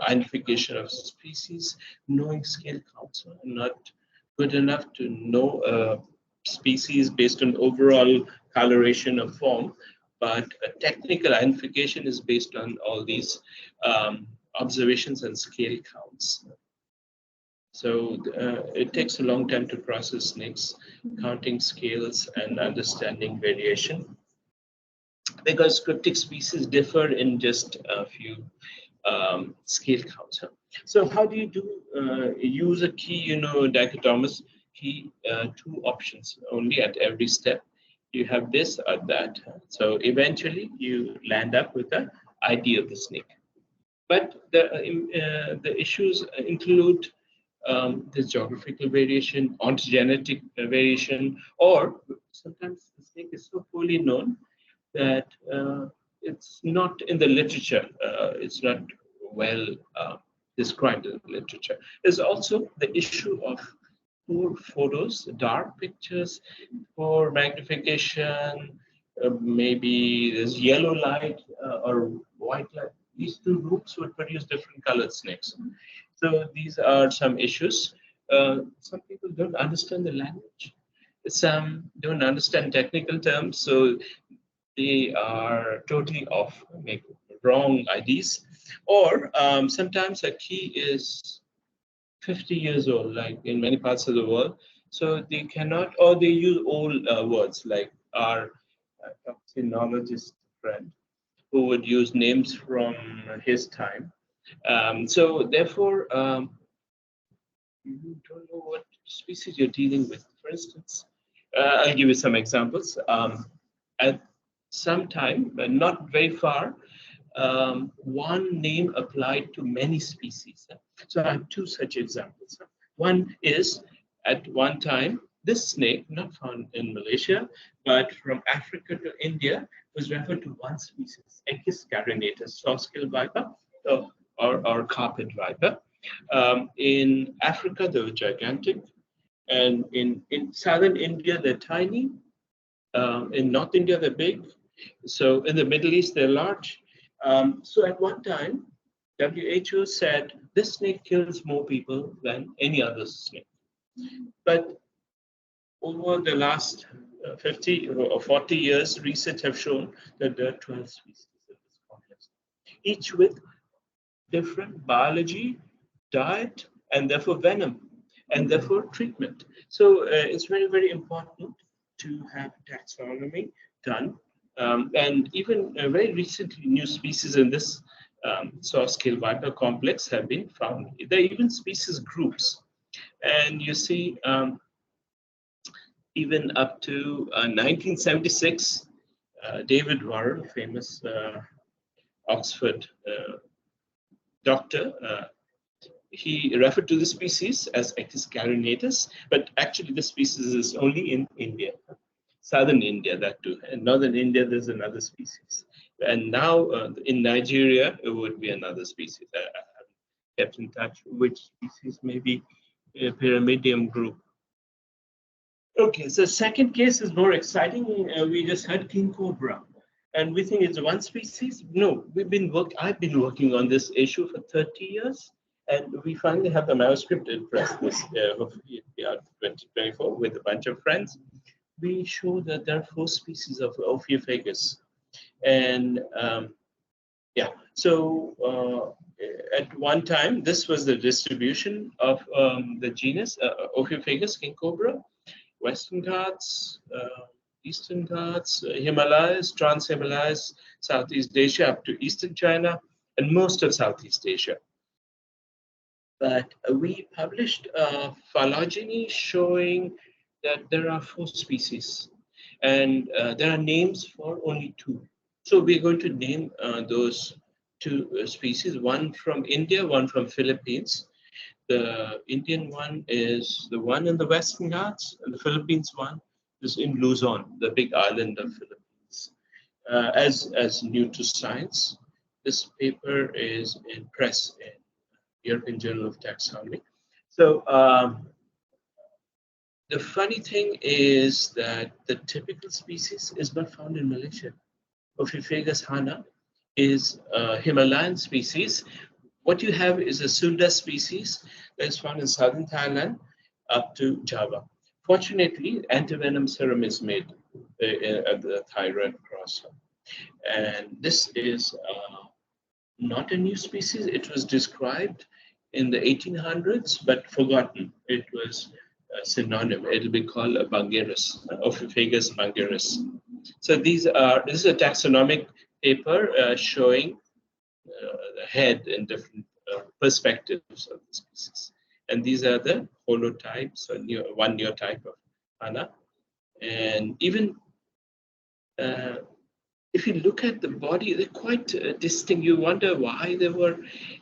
identification of species. Knowing scale counts are not good enough to know a species based on overall coloration of form, but a technical identification is based on all these observations and scale counts. So it takes a long time to process snakes, counting scales and understanding variation, because cryptic species differ in just a few scale counts. So how do you use a key, dichotomous key, two options only at every step. You have this or that. So eventually you land up with the ID of the snake. But the issues include this geographical variation, ontogenetic variation, or sometimes the snake is so poorly known that it's not in the literature. It's not well described in the literature. There's also the issue of poor photos, dark pictures, poor magnification, maybe there's yellow light or white light. these two groups would produce different colored snakes. So these are some issues. Some people don't understand the language. Some don't understand technical terms, so they are totally off, make wrong IDs. Or sometimes a key is 50 years old, like in many parts of the world. So they cannot, or they use old words, like our toxinologist friend, who would use names from his time. So therefore, you don't know what species you're dealing with. For instance, I'll give you some examples. At some time, but not very far, one name applied to many species. So I have two such examples. One is, at one time, this snake, not found in Malaysia, but from Africa to India, was referred to one species, Echis carinatus, soft-scale viper, or carpet viper. In Africa, they were gigantic. And in southern India, they're tiny. In North India, they're big. So in the Middle East, they're large. So at one time, WHO said this snake kills more people than any other snake. But over the last 50 or 40 years, research have shown that there are 12 species in this complex, each with different biology, diet, and therefore venom, and therefore treatment. So it's very, very important to have taxonomy done. And even very recently, new species in this soft-scale viper complex have been found. There are even species groups. And you see, even up to 1976, David Warren, famous Oxford doctor, he referred to the species as Echis carinatus, but actually the species is only in India, southern India, that too. In northern India, there's another species. And now in Nigeria, it would be another species. I haven't kept in touch which species may be a pyramidium group. Okay, so second case is more exciting. We just had king cobra, and we think it's one species. No, I've been working on this issue for 30 years, and we finally have the manuscript in press this hopefully 2024 with a bunch of friends. We show that there are 4 species of Ophiophagus, and yeah. So at one time, this was the distribution of the genus Ophiophagus king cobra. Western Ghats, Eastern Ghats, Himalayas, Trans-Himalayas, Southeast Asia up to Eastern China, and most of Southeast Asia. But we published phylogeny showing that there are 4 species, and there are names for only 2. So we're going to name those 2 species, one from India, one from Philippines. The Indian one is the one in the Western Ghats, and the Philippines one is in Luzon, the big island of Philippines. As new to science, this paper is in press in European Journal of Taxonomy. So the funny thing is that the typical species is not found in Malaysia. Ophiophagus hana is a Himalayan species. What you have is a Sunda species that is found in southern Thailand up to Java. Fortunately, antivenom serum is made at the Thai Red Cross. And this is not a new species. It was described in the 1800s, but forgotten. It was a synonym. It'll be called a Bungarus, Ophiophagus bungarus. So this is a taxonomic paper showing the head in different perspectives of the species. And these are the holotypes, or one neotype of hana. And even if you look at the body, they're quite distinct. You wonder why they were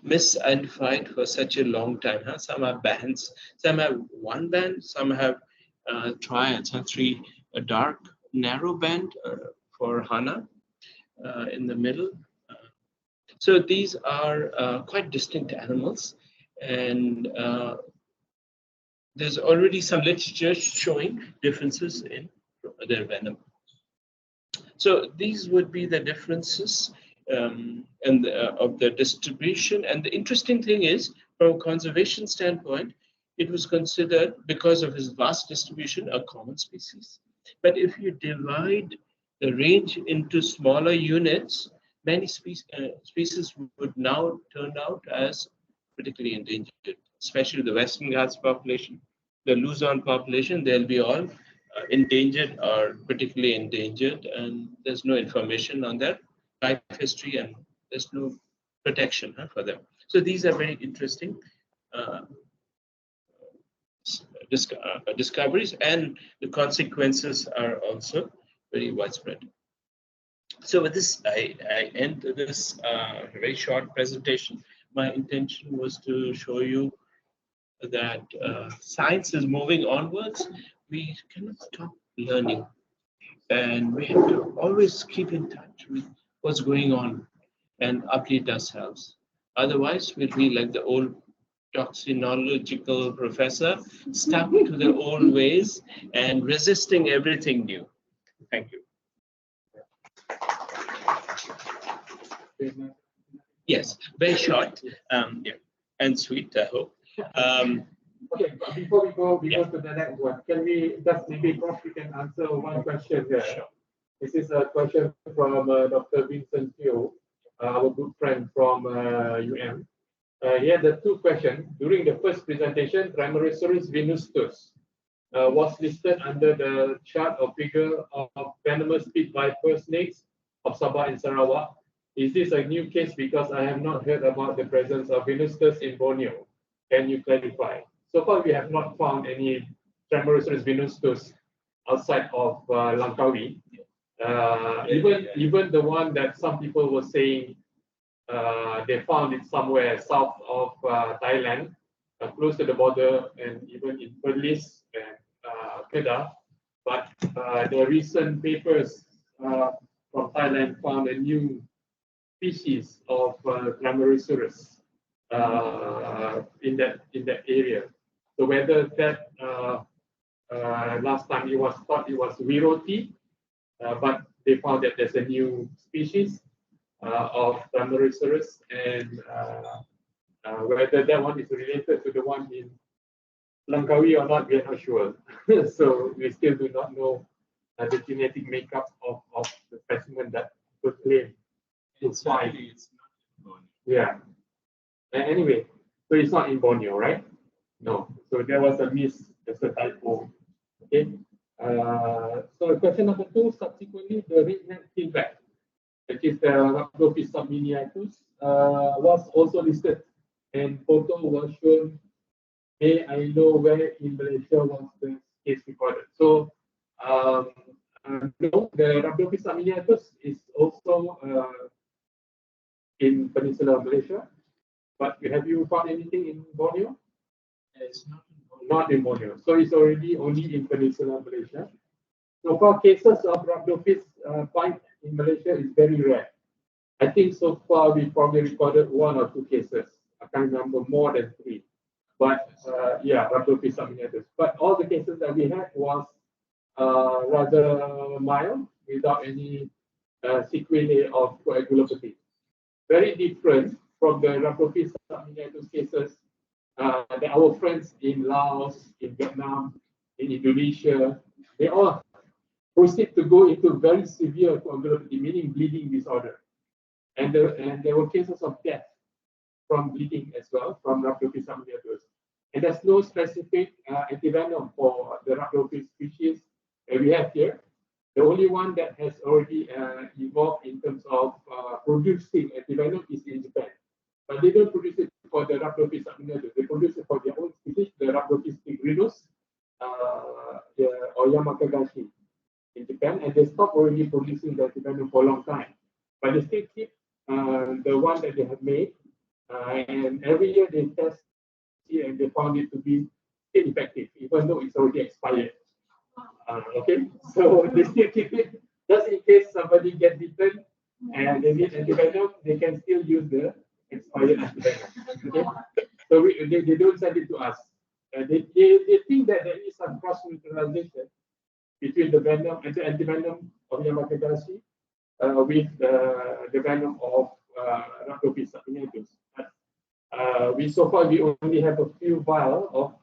misidentified for such a long time. Huh? Some have bands, some have one band, some have triads, 3 a dark, narrow band for hana in the middle. So these are quite distinct animals, and there's already some literature showing differences in their venom. So these would be the differences of the distribution. And the interesting thing is, from a conservation standpoint, it was considered, because of its vast distribution, a common species. But if you divide the range into smaller units, many species would now turn out as critically endangered, especially the Western Ghats population, the Luzon population. They'll be all endangered or critically endangered, and there's no information on their life history, and there's no protection for them. So these are very interesting discoveries, and the consequences are also very widespread. So with this, I end this very short presentation. My intention was to show you that science is moving onwards. We cannot stop learning, and we have to always keep in touch with what's going on and update ourselves. Otherwise, we'll be like the old toxinological professor, stuck to the old ways and resisting everything new. Thank you. Yes, very short, yeah, and sweet, I hope. Okay, but before we go to the next one, can we just maybe Prof, you can answer one question here. Sure. This is a question from Dr. Vincent Teo, our good friend from UM. He had the two questions. During the first presentation, Trimeresurus venustus was listed under the chart or figure of venomous pit viper snakes of Sabah and Sarawak. Is this a new case? Because I have not heard about the presence of venustus in Borneo. Can you clarify? So far, we have not found any Trimeresurus venustus outside of Langkawi. Even the one that some people were saying they found it somewhere south of Thailand, close to the border, and even in Perlis and Kedah. But the recent papers from Thailand found a new species of Trimeresurus in that area. So whether that last time it was thought it was Viroti, but they found that there's a new species of Trimeresurus, and whether that one is related to the one in Langkawi or not, we are not sure. So we still do not know the genetic makeup of the specimen that was claimed. It's fine. Yeah. Anyway, so it's not in Borneo, right? No. So there was a miss, there's a typo. Okay. So question number 2, subsequently, the red feedback, which is the Rhabdophis subminiatus, was also listed, and photo was shown. May I know where in Malaysia was the case recorded? So, no, the Rhabdophis subminiatus is also in Peninsular Malaysia. But have you found anything in Borneo? It's not in Borneo. Not in Borneo. So it's already only in Peninsular Malaysia. So far, cases of Rhabdophis bite in Malaysia is very rare. I think so far we probably recorded 1 or 2 cases. I can't remember more than 3. But yeah, Rhabdophis subminiatus. But all the cases that we had was rather mild, without any sequelae of coagulopathy. Very different from the Rhabdophis subminiatus cases that our friends in Laos, in Vietnam, in Indonesia, they all proceed to go into very severe coagulopathy, meaning bleeding disorder. And there were cases of death from bleeding as well, from Rhabdophis subminiatus. And there's no specific antivenom for the Rhabdophis species that we have here. The only one that has already evolved in terms of producing antivenom is in Japan. But they don't produce it for the Rhabdophis subminiatus. They produce it for their own species, the Rhabdophis tigrinus or Yamakagashi in Japan, and they stopped already producing the antivenom for a long time. But they still keep the one that they have made, and every year they test it, and they found it to be ineffective, even though it's already expired. Okay, so they still keep it just in case somebody gets bitten and they need antivenom, they can still use the expired antivenom. Okay, so they don't send it to us. They think that there is some cross neutralization between the venom and the antivenom of Yamakagashi with the venom of Rhabdophis subminiatus. We so far we only have a few vials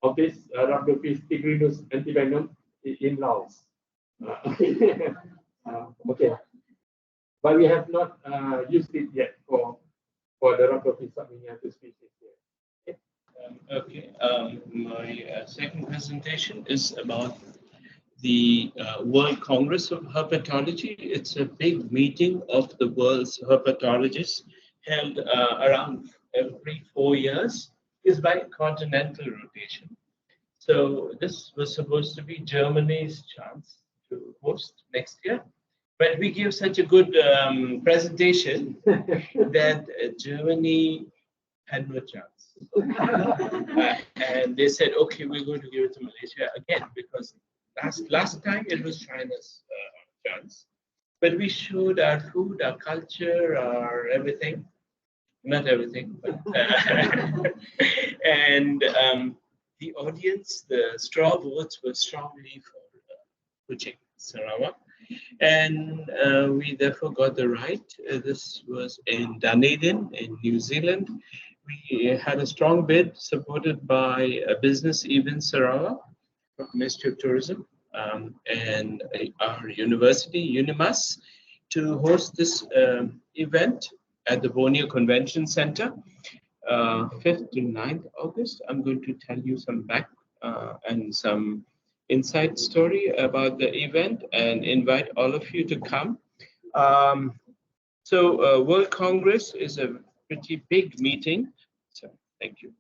of this Rhabdophis tigrinus antivenom in Laos. Okay, but we have not used it yet for the Rhabdophis subminiatus species here. My second presentation is about the World Congress of Herpetology. It's a big meeting of the world's herpetologists held around every 4 years. It's by continental rotation. So this was supposed to be Germany's chance to host next year. But we gave such a good presentation that Germany had no chance. And they said, okay, we're going to give it to Malaysia again, because last time it was China's chance. But we showed our food, our culture, our everything. Not everything, but and the audience, the straw votes were strongly for Kuching, Sarawak. And we therefore got the right. This was in Dunedin, in New Zealand. We had a strong bid supported by Business Events Sarawak, Ministry of Tourism, and our university, UNIMAS, to host this event at the Borneo Convention Center, 5th to 9th August. I'm going to tell you some back and some inside story about the event and invite all of you to come. World Congress is a pretty big meeting. So thank you.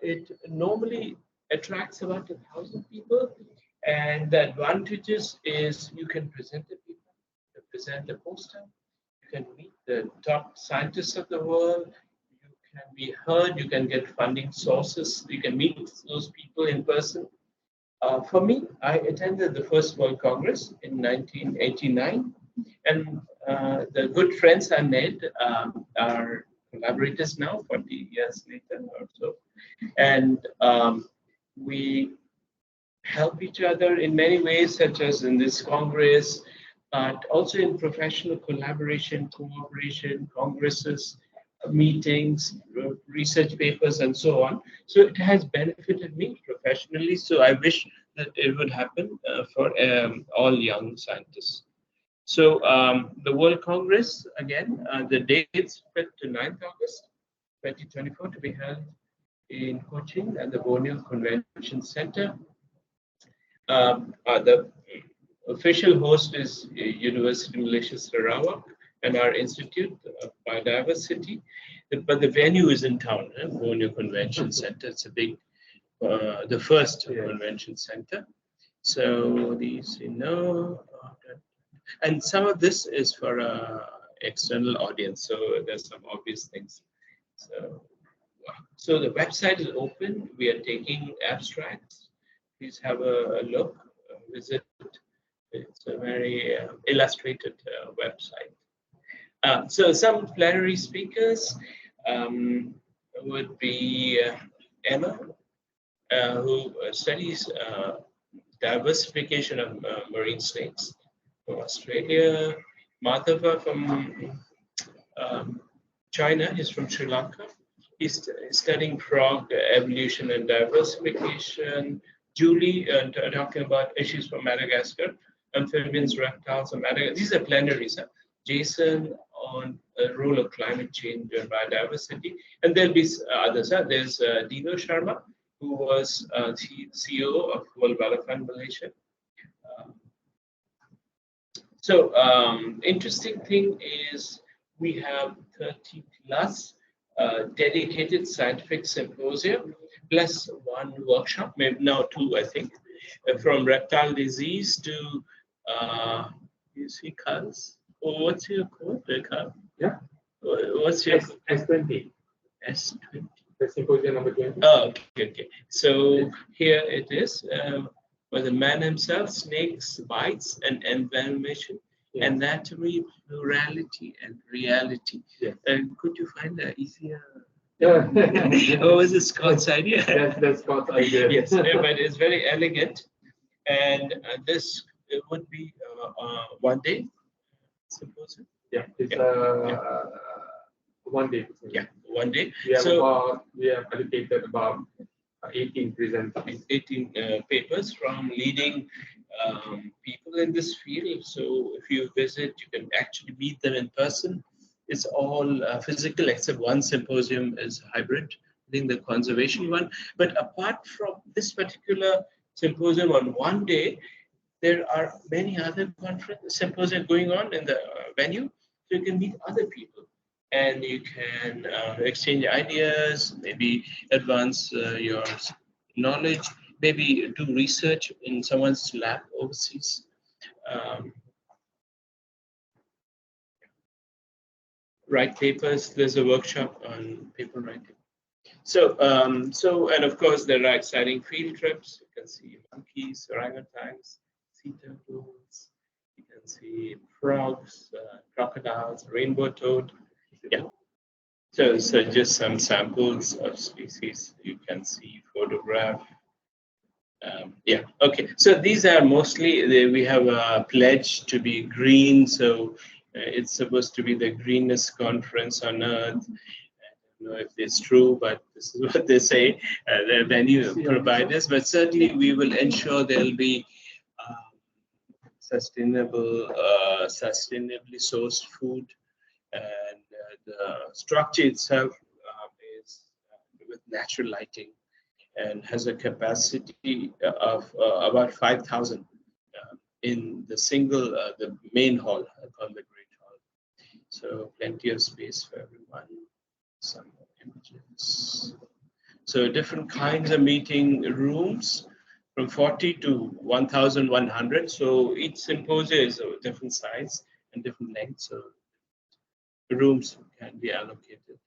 It normally attracts about 1,000 people, and the advantages is you can present the people, you present the poster, you can meet the top scientists of the world, you can be heard, you can get funding sources, you can meet those people in person. For me, I attended the first World Congress in 1989, and the good friends I made are collaborators now, 40 years later or so. And we help each other in many ways, such as in this Congress, but also in professional collaboration, cooperation, congresses, meetings, research papers, and so on. So it has benefited me professionally. So I wish that it would happen for all young scientists. So the World Congress, again, the dates 5th to 9th August 2024 to be held in Cochin at the Borneo Convention Center. The official host is University of Malaysia Sarawak and our Institute of Biodiversity. But the venue is in town, Borneo Convention Center. It's a big, the first convention center. So these, and some of this is for external audience. So there's some obvious things. So the website is open. We are taking abstracts. Please have a look, visit. It's a very illustrated website. So some plenary speakers would be Emma, who studies diversification of marine snakes from Australia. Madhava from China, he's from Sri Lanka. He's studying frog evolution and diversification. Julie, talking about she's from Madagascar, amphibians, reptiles, and Madagascar. These are plenaries. Jason on the role of climate change and biodiversity. And there'll be others. There's Dino Sharma, who was CEO of World Wildlife Fund Malaysia. Interesting thing is we have 30 plus dedicated scientific symposia, plus one workshop, maybe now two, I think, from reptile disease to, you see cars? Oh, what's your code, Carl? Yeah. What's your S20? S20. The symposium number 20. Oh, okay. So here it is, where the man himself, snakes, bites, and envenomation, anatomy, plurality, and reality. Yes. Could you find an easier? Yeah. Oh, was it Scott's idea? Yes, that's Scott's idea. Yes, but it's very elegant, and this it would be one day. symposium? Yeah, it's Yeah. 1 day. Yeah, 1 day. We have allocated about 18 presenters. 18 papers from leading people in this field. So if you visit, you can actually meet them in person. It's all physical, except one symposium is hybrid, I think the conservation one. But apart from this particular symposium on 1 day, there are many other symposia going on in the venue. So you can meet other people and you can exchange ideas, maybe advance your knowledge, maybe do research in someone's lab overseas. Um, write papers. There's a workshop on paper writing. So, and of course, there are exciting field trips. You can see monkeys, orangutans, sea turtles. You can see frogs, crocodiles, rainbow toad. Yeah. So just some samples of species you can see, photograph. Yeah. Okay. So these are mostly we have a pledge to be green. So it's supposed to be the greenest conference on earth. I don't know if it's true, but this is what they say, the venue providers. But certainly we will ensure there'll be sustainably sourced food, and the structure itself is with natural lighting and has a capacity of about 5,000 in the single, the main hall called the Great Hall. So plenty of space for everyone. Some images. So different kinds of meeting rooms from 40 to 1,100. So each symposium is a different size and different length. So rooms can be allocated.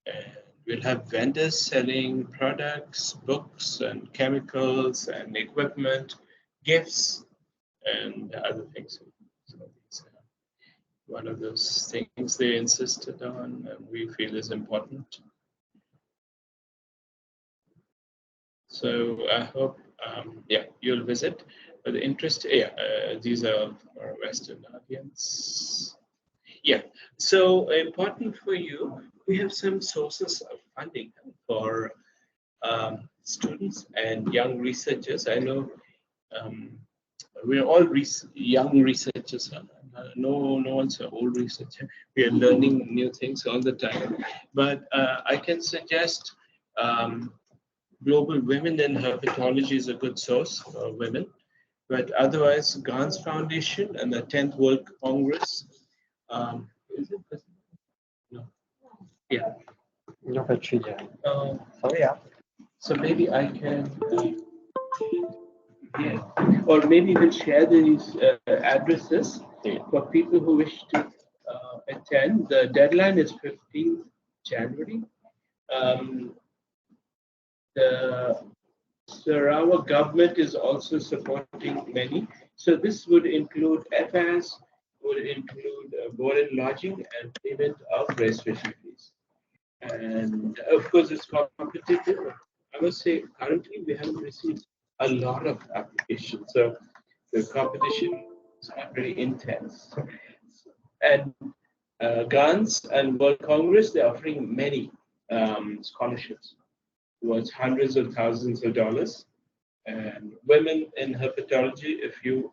And we'll have vendors selling products, books, and chemicals, and equipment, gifts, and other things. So it's one of those things they insisted on, and we feel is important. So I hope, yeah, you'll visit. But the interest, yeah, these are for Western audience. Yeah, so important for you, we have some sources of funding for students and young researchers. I know we're all young researchers. No one's an old researcher. We are learning new things all the time. But I can suggest Global Women in Herpetology is a good source for women. But otherwise, Gans Foundation and the 10th World Congress. Is it? No. Yeah. No, Patricia. Sorry, yeah. So maybe I can, yeah, or maybe we'll share these addresses for people who wish to attend. The deadline is 15th January. The Sarawak government is also supporting many. So this would include FS, would include board and lodging and payment of registration fees. And of course, it's competitive. I must say, currently we haven't received a lot of applications, so the competition is not very intense. And grants and World Congress, they're offering many scholarships towards hundreds of thousands of dollars. And women in herpetology, if you,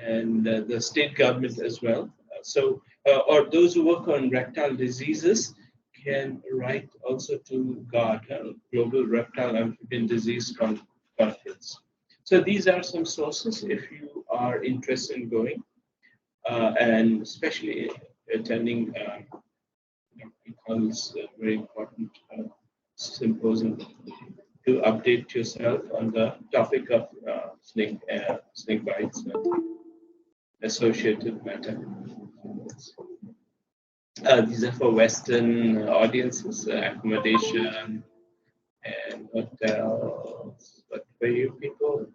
and the state government as well. So, or those who work on reptile diseases can write also to GARD, Global Reptile Amphibian Disease Conference. So these are some sources if you are interested in going, and especially attending because very important symposium to update yourself on the topic of snake bites and associated matter. These are for Western audiences, accommodation and hotels. But for you people,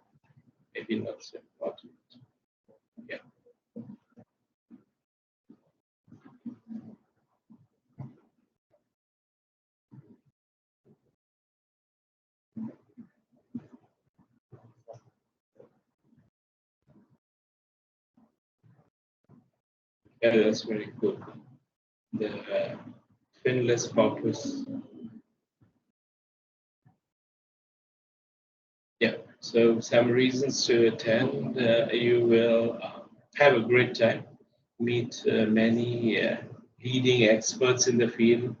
maybe not so important. Yeah. Yeah, that's very good. The finless purpose. Yeah, so some reasons to attend. You will have a great time, meet many leading experts in the field,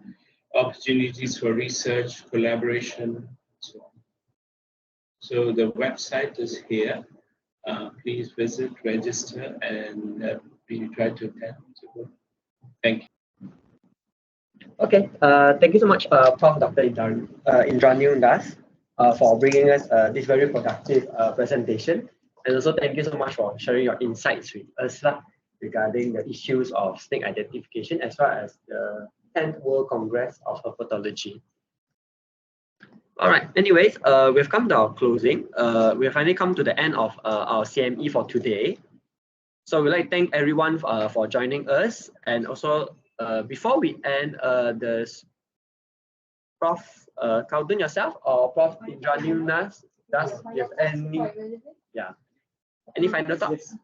opportunities for research, collaboration, and so on. So the website is here. Please visit, register, and we try to attend. Thank you. Okay, thank you so much, Prof. Dr. Indranil Das, for bringing us this very productive presentation. And also thank you so much for sharing your insights with us regarding the issues of snake identification as well as the 10th World Congress of Herpetology. All right, anyways, we've come to our closing. We've finally come to the end of our CME for today. So we'd like to thank everyone for joining us. And also, before we end, does Prof. Khaldun yourself or Prof. Indranil Das, you have any final thoughts?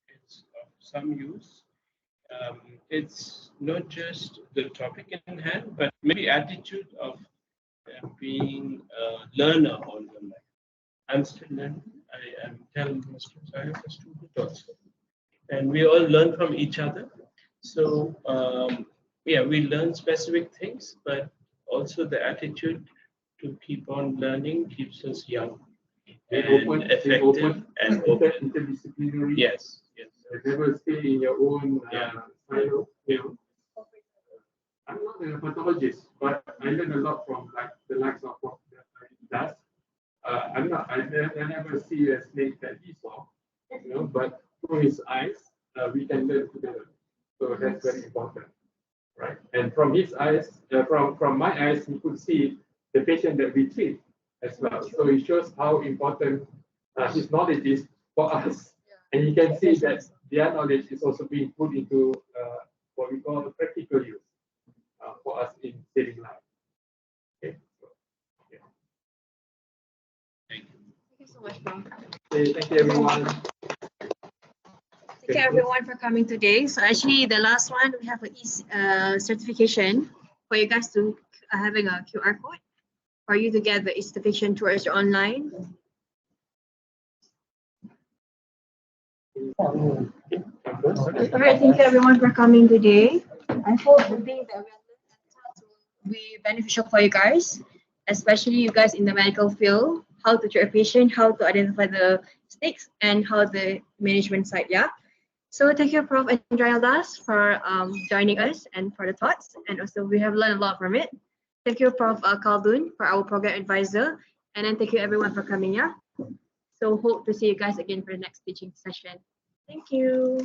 It's of some use. It's not just the topic in hand, but maybe attitude of being a learner all the life. I'm still learning. I am telling my students, I have a student also. And we all learn from each other. So yeah, we learn specific things, but also the attitude to keep on learning keeps us young and effective and open. Interdisciplinary. Yes, yes. Never stay in your own silo. I'm not a pathologist, but I learn a lot from the likes of what he does. I never see a snake that he saw, but through his eyes, we can learn together. So that's very important, right? And from his eyes, from my eyes, he could see the patient that we treat as well. So it shows how important his knowledge is for us. And you can see that their knowledge is also being put into what we call the practical use for us in saving life. Okay. So, yeah. Thank you. Thank you so much, Prof. Okay, thank you, everyone. Thank you everyone for coming today. So actually the last one, we have a certification for you guys to having a QR code for you to get the certification towards your online. All right, thank you everyone for coming today. I hope the things that we have learned will be beneficial for you guys, especially you guys in the medical field, how to treat a patient, how to identify the snakes, and how the management side, yeah. So thank you, Prof. Indranil Das, for joining us and for the thoughts. And also we have learned a lot from it. Thank you, Prof. Khaldun, for our program advisor. And then thank you everyone for coming, yeah. So hope to see you guys again for the next teaching session. Thank you.